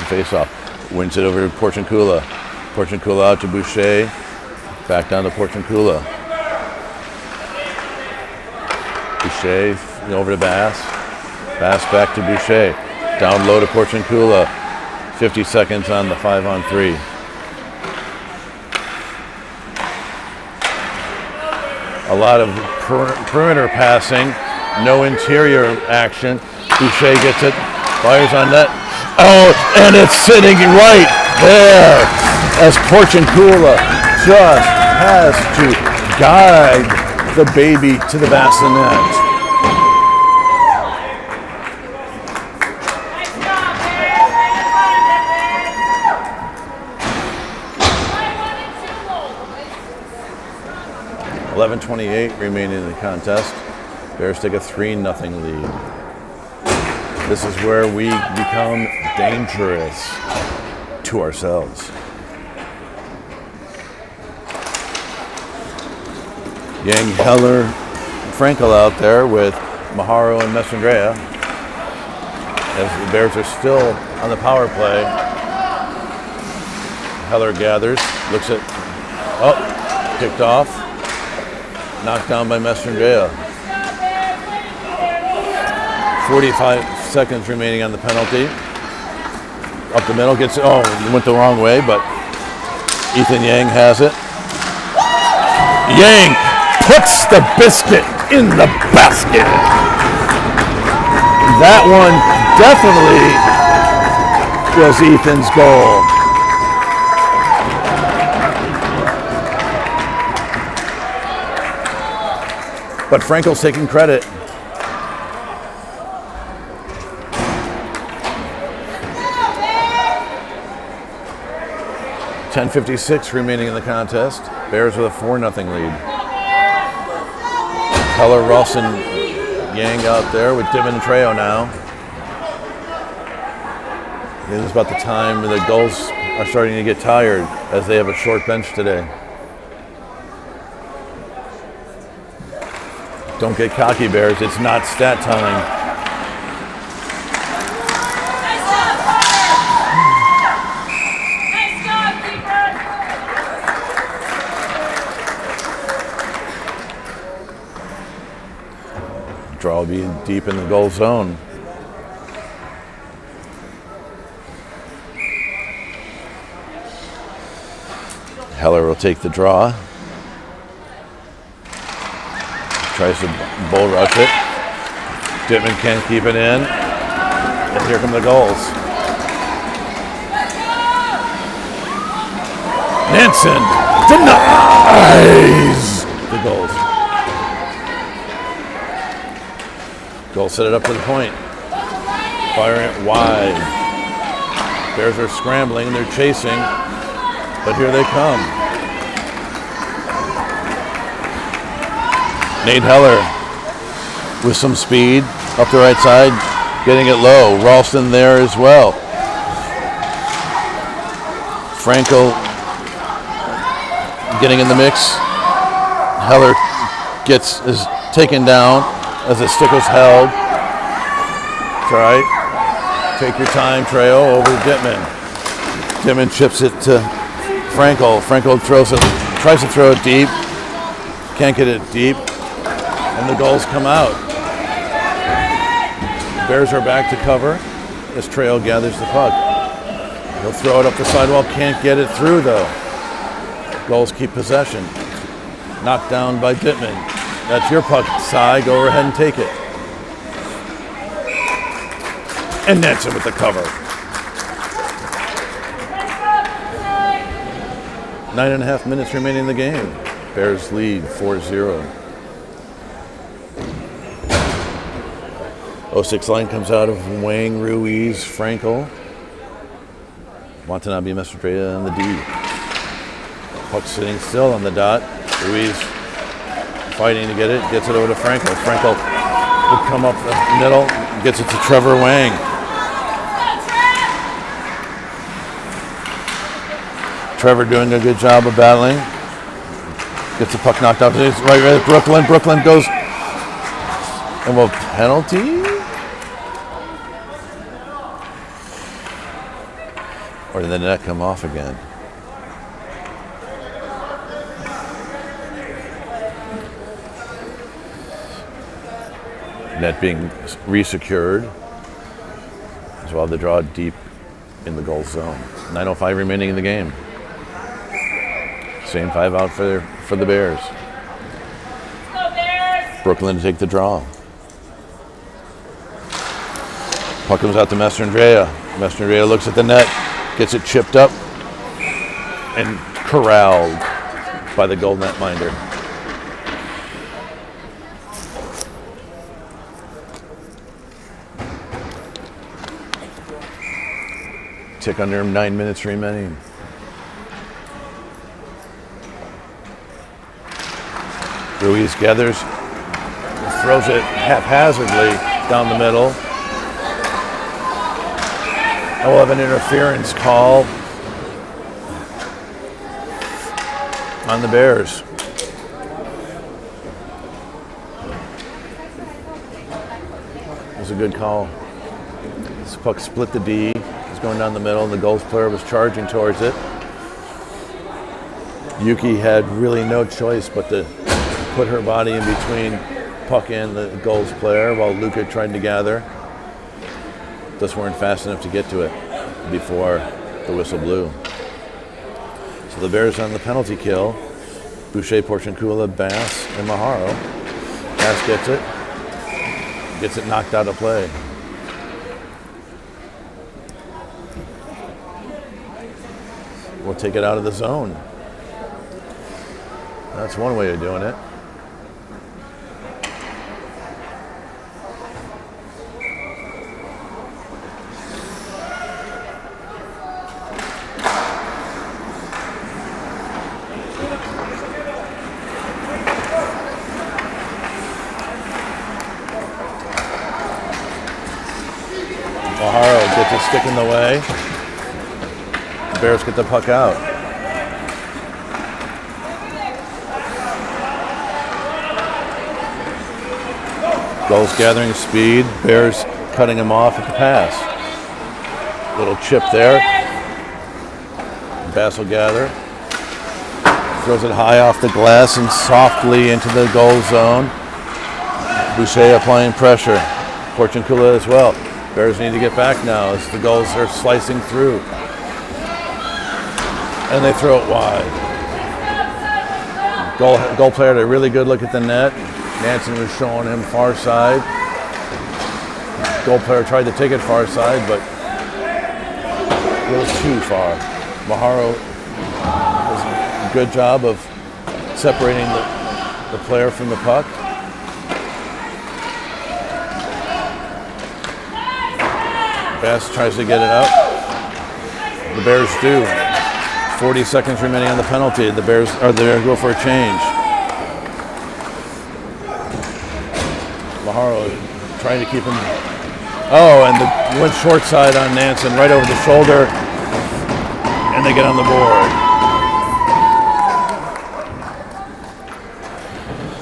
[SPEAKER 1] face-off. Wins it over to Porciuncula. Porciuncula out to Boucher. Back down to Porciuncula. Boucher over to Bass. Bass back to Boucher. Down low to Porciuncula. 50 seconds on the 5-on-3. A lot of perimeter passing. No interior action. Boucher gets it. Fires on net. Oh, and it's sitting right there as Porciuncula just has to guide the baby to the bassinet. .28 remaining in the contest. Bears take a 3-0 lead. This is where we become dangerous to ourselves. Yang, Heller, Frankel out there with Maharo and Messandrea as the Bears are still on the power play. Heller gathers, looks at, picked off. Knocked down by Messandrea. 45 seconds remaining on the penalty. Up the middle, gets it. Oh, it went the wrong way, but Ethan Yang has it. Yang puts the biscuit in the basket. That one definitely was Ethan's goal. But Frankel's taking credit. .56 remaining in the contest. Bears with a 4-0 lead. Heller, Ralston, Yang out there with Dimon and Trejo now. It is about the time the Gulls are starting to get tired as they have a short bench today. Don't get cocky, Bears. It's not stat time. Draw will be deep in the goal zone. Heller will take the draw. Tries to bull rush it. Dittman can't keep it in. And here come the Gulls. Nansen denies the Gulls. Gulls set it up to the point. Firing it wide. Bears are scrambling, they're chasing, but here they come. Nate Heller with some speed up the right side, getting it low. Ralston there as well. Frankel getting in the mix. Heller is taken down as the stick was held. That's all right. Take your time, Trejo, over to Dittman. Dittman chips it to Frankel. Frankel tries to throw it deep. Can't get it deep. And the Gulls come out. Bears are back to cover as Trejo gathers the puck. He'll throw it up the sidewall. Can't get it through, though. Gulls keep possession. Knocked down by Dittman. That's your puck, Cy. Go ahead and take it. And Nansen with the cover. 9.5 minutes remaining in the game. Bears lead 4-0. 06 line comes out of Wang, Ruiz, Frankel. Watanabe, Mestreya on the D. Puck sitting still on the dot. Ruiz fighting to get it. Gets it over to Frankel. Frankel will come up the middle. Gets it to Trevor Wang. Trevor doing a good job of battling. Gets the puck knocked out. It's right at Brooklyn. Brooklyn goes. And will penalty? Or did the net come off again? Net being resecured. As well, the draw deep in the goal zone. 9:05 remaining in the game. Same 5 out for the Bears.
[SPEAKER 3] Go Bears!
[SPEAKER 1] Brooklyn to take the draw. Puck comes out to Mestreya. Mestreya looks at the net, gets it chipped up, and corralled by the goal netminder. Tick under 9 minutes remaining. Ruiz gathers, throws it haphazardly down the middle. And we'll have an interference call on the Bears. It was a good call. This puck split the D. It's going down the middle. The Gulls player was charging towards it. Yuki had really no choice but to put her body in between puck and the Gulls player while Luca tried to gather. Just weren't fast enough to get to it before the whistle blew. So the Bears on the penalty kill. Boucher, Porciuncula, Bass, and Maharo. Bass gets it knocked out of play. We'll take it out of the zone. That's one way of doing it. Maharo gets a stick in the way. The Bears get the puck out. Gulls gathering speed. Bears cutting him off at the pass. Little chip there. Bass will gather. Throws it high off the glass and softly into the goal zone. Boucher applying pressure. Porciuncula as well. Bears need to get back now as the Gulls are slicing through. And they throw it wide. Goal player had a really good look at the net. Nansen was showing him far side. Goal player tried to take it far side, but it was too far. Maharo does a good job of separating the player from the puck. Bass tries to get it out. The Bears do. 40 seconds remaining on the penalty. The Bears are there to go for a change. Maharo trying to keep him. Oh, and went short side on Nansen, right over the shoulder, and they get on the board.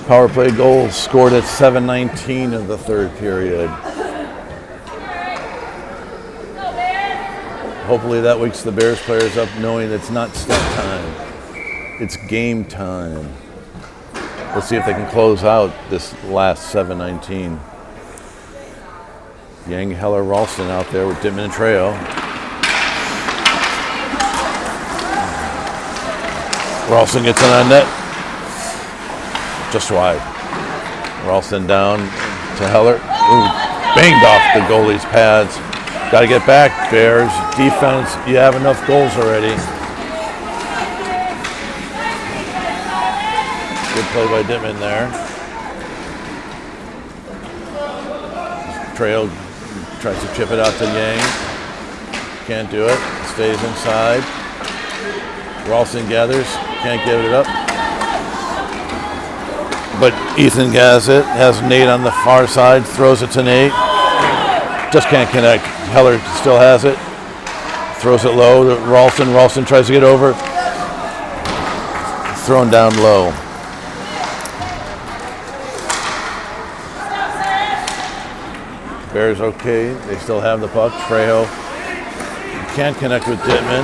[SPEAKER 1] Power play goals scored at 7:19 of the third period. Hopefully that wakes the Bears players up knowing it's not stat time. It's game time. Let's see if they can close out this last 7:19. Yang, Heller, Ralston out there with Dittman and Trejo. Ralston gets on that net. just wide. Ralston down to Heller. Ooh, banged off the goalie's pads. Got to get back, Bears. Defense, you have enough goals already. Good play by Dittman there. Trail tries to chip it out to Yang. Can't do it. Stays inside. Ralston gathers. Can't give it up. But Ethan has it. Has Nate on the far side. Throws it to Nate. Just can't connect. Heller still has it. Throws it low to Ralston. Ralston tries to get over. Thrown down low. Bears okay. They still have the puck. Trejo can't connect with Dittman.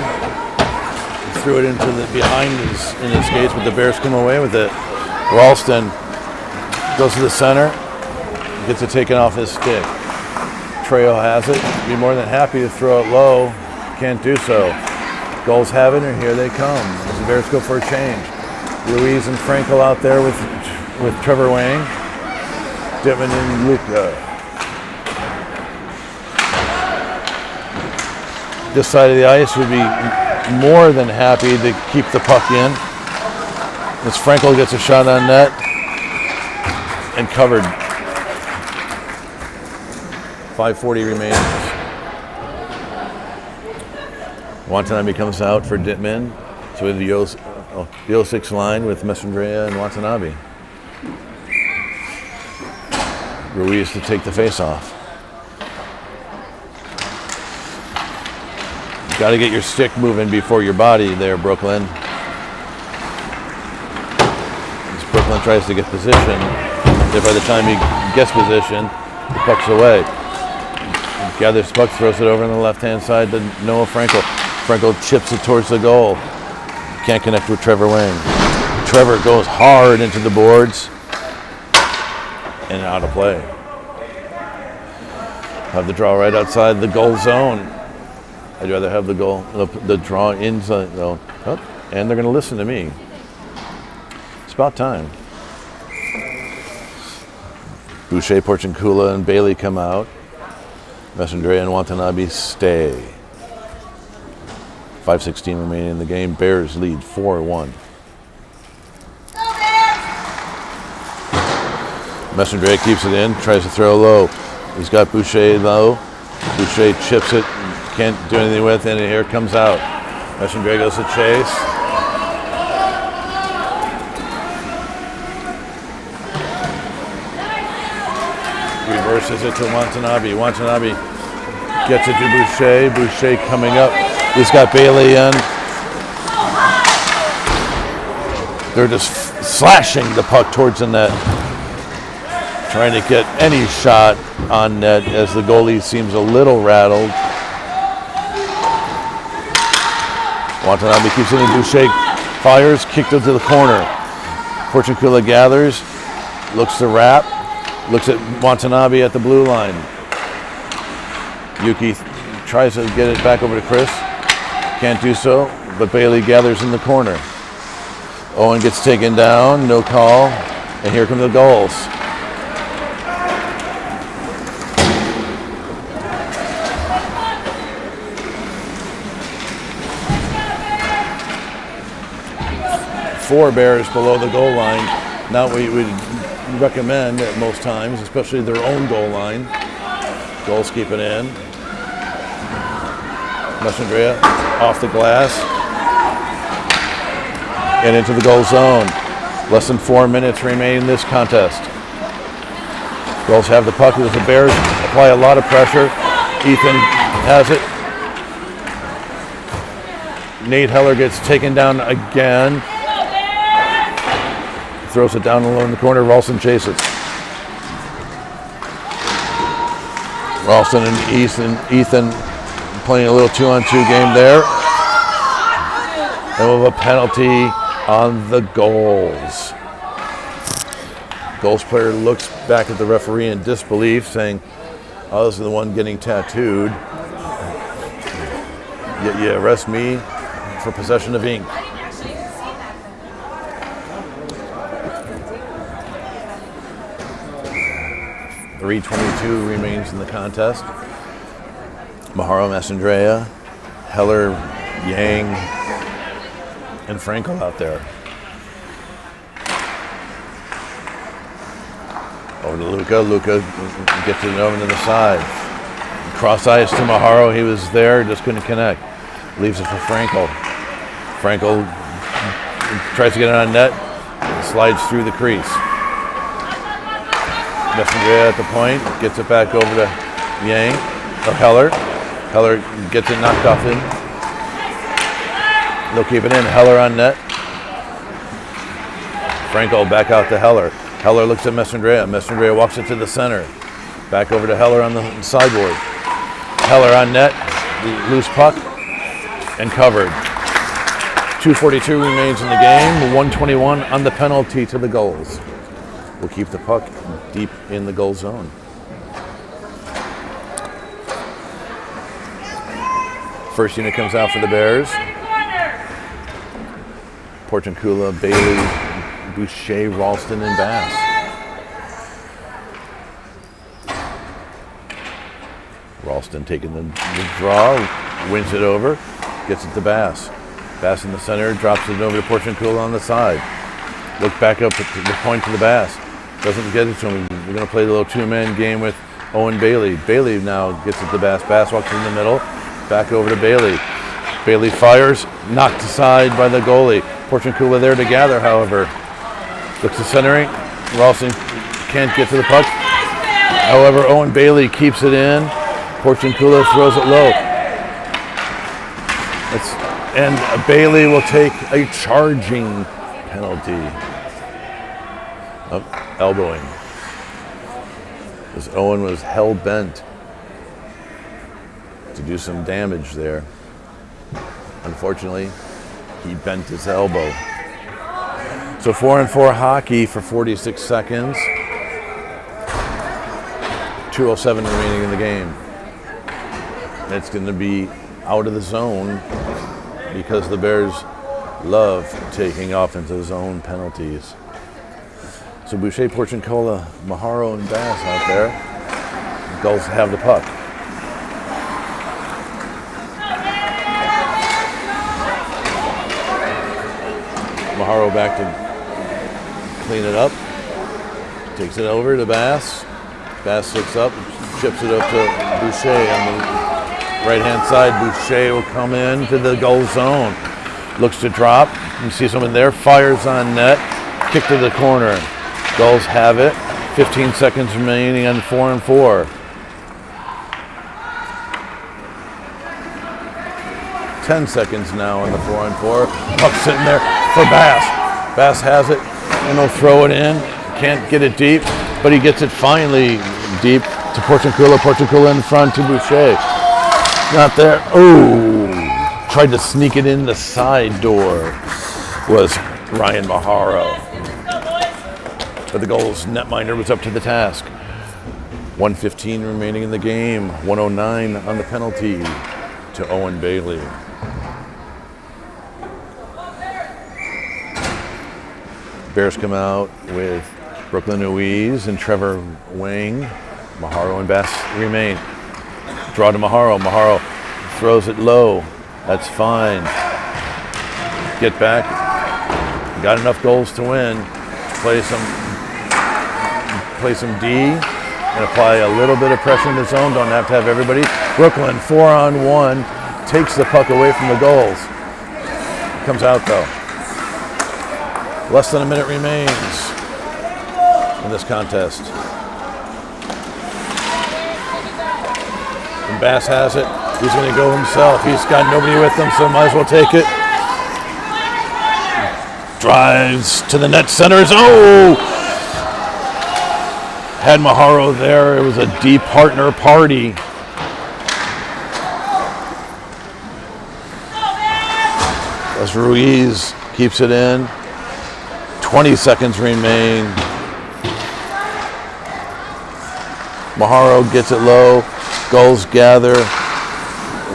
[SPEAKER 1] He threw it into the behind in his skates, but the Bears come away with it. Ralston goes to the center. Gets it taken off his stick. Trejo has it. Be more than happy to throw it low. Can't do so. Gulls have it, and here they come. As the Bears go for a change. Ruiz and Frankel out there with Trevor Wang. Dittman and Luca. This side of the ice would be more than happy to keep the puck in. As Frankel gets a shot on net and covered. 5:40 remains. Watanabe comes out for Dittman. So we have the 06 line with Messandrea and Watanabe. Ruiz to take the face-off. Got to get your stick moving before your body there, Brooklyn. As Brooklyn tries to get position, by the time he gets position, the puck's away. He gathers the puck, throws it over on the left-hand side to Noah Frankel. Frankel chips it towards the goal. Can't connect with Trevor Wang. Trevor goes hard into the boards and out of play. Have the draw right outside the goal zone. I'd rather have the draw inside zone. Oh, and they're going to listen to me. It's about time. Boucher, Porciuncula, and Bailey come out. Messandrea and Watanabe stay. 5:16 remaining in the game. Bears lead 4-1. Messandrea keeps it in, tries to throw low. He's got Boucher low. Boucher chips it. Can't do anything with it, and here it comes out. Messandrea goes to chase. Reverses it to Watanabe. Watanabe gets it to Boucher. Boucher coming up. He's got Bailey in. They're just slashing the puck towards the net. Trying to get any shot on net as the goalie seems a little rattled. Watanabe keeps it in. Boucher fires, kicked it to the corner. Porciuncula gathers, looks to wrap, looks at Watanabe at the blue line. Yuki tries to get it back over to Chris. Can't do so, but Bailey gathers in the corner. Owen gets taken down, no call, and here come the Gulls. Four Bears below the goal line. Not what you would recommend at most times, especially their own goal line. Gulls keep it in. Messandrea off the glass and into the goal zone. Less than 4 minutes remain in this contest. Gulls have the puck as the Bears apply a lot of pressure. Ethan has it. Nate Heller gets taken down again. Throws it down low in the corner. Ralston chases. Ralston and Ethan playing a little 2-on-2 game there. And we'll have a penalty on the Gulls. Gulls player looks back at the referee in disbelief, saying, "Oh, this is the one getting tattooed. You arrest me for possession of ink." 3:22 remains in the contest. Maharo, Mastrandrea, Heller, Yang, and Frankel out there. Over to Luca. Luca gets it over to the side. Cross ice to Maharo. He was there, just couldn't connect. Leaves it for Frankel. Frankel tries to get it on net. Slides through the crease. Mastrandrea at the point. Gets it back over to Yang. Or Heller. Heller gets it knocked off him. They'll keep it in. Heller on net. Frankel back out to Heller. Heller looks at Mastrandrea. Mastrandrea walks it to the center. Back over to Heller on the sideboard. Heller on net. Loose puck. And covered. 2:42 remains in the game. 1:21 on the penalty to the Gulls. We'll keep the puck deep in the goal zone. First unit comes out for the Bears. Porciuncula, Bailey, Boucher, Ralston, and Bass. Ralston taking the draw, wins it over, gets it to Bass. Bass in the center, drops it over to Porciuncula on the side. Look back up at the point to the Bass. Doesn't get it to him. We're going to play the little two-man game with Owen Bailey. Bailey now gets it to Bass. Bass walks in the middle, back over to Bailey. Bailey fires, knocked aside by the goalie. Porciuncula there to gather, however. Looks to centering. Ralston can't get to the puck. However, Owen Bailey keeps it in. Porciuncula throws it low. And Bailey will take a charging penalty of elbowing. As Owen was hell-bent to do some damage there. Unfortunately, he bent his elbow. So 4-on-4 hockey for 46 seconds. 2:07 remaining in the game. It's going to be out of the zone because the Bears love taking offensive zone penalties. So Boucher, Porciuncula, Maharo, and Bass out there. The Gulls have the puck. Maharo back to clean it up. Takes it over to Bass. Bass sits up, chips it up to Boucher on the right-hand side. Boucher will come in to the goal zone. Looks to drop. You see someone there. Fires on net. Kick to the corner. Gulls have it. 15 seconds remaining on 4-on-4. 10 seconds now on the 4-on-4. Puck sitting there for Bass. Bass has it, and he'll throw it in. Can't get it deep, but he gets it finally deep to Porciuncula. Porciuncula in front to Boucher. Not there. Oh, tried to sneak it in the side door was Ryan Maharo. But the Gulls netminder was up to the task. 1:15 remaining in the game. 1:09 on the penalty to Owen Bailey. Bears come out with Brooklyn Ruiz and Trevor Wang. Maharo and Bass remain. Draw to Maharo. Maharo throws it low. That's fine. Get back. Got enough goals to win. Play some D and apply a little bit of pressure in the zone. Don't have to have everybody. Brooklyn 4-on-1 takes the puck away from the Gulls. Comes out though. Less than a minute remains in this contest. And Bass has it. He's going to go himself. He's got nobody with him, so might as well take it. Drives to the net, centers. Oh! Had Maharo there. It was a deep partner party. As Ruiz keeps it in. 20 seconds remain. Maharo gets it low. Gulls gather.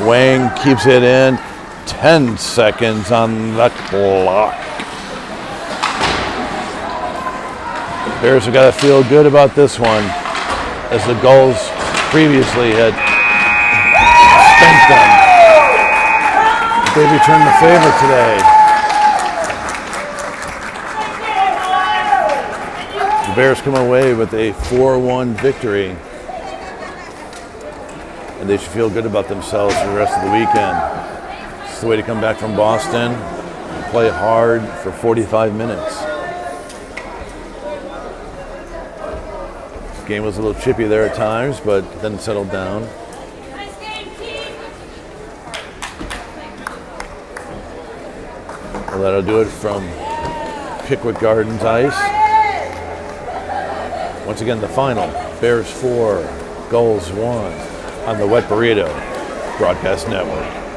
[SPEAKER 1] Wang keeps it in. 10 seconds on the clock. Bears have got to feel good about this one. as the Gulls previously had spanked them. They returned the favor today. The Bears come away with a 4-1 victory, and they should feel good about themselves for the rest of the weekend. It's the way to come back from Boston, play hard for 45 minutes. The game was a little chippy there at times, but then it settled down. Well, that'll do it from Pickwick Gardens Ice. Once again, the final, Bears 4, Gulls 1 on the Wet Burrito Broadcast Network.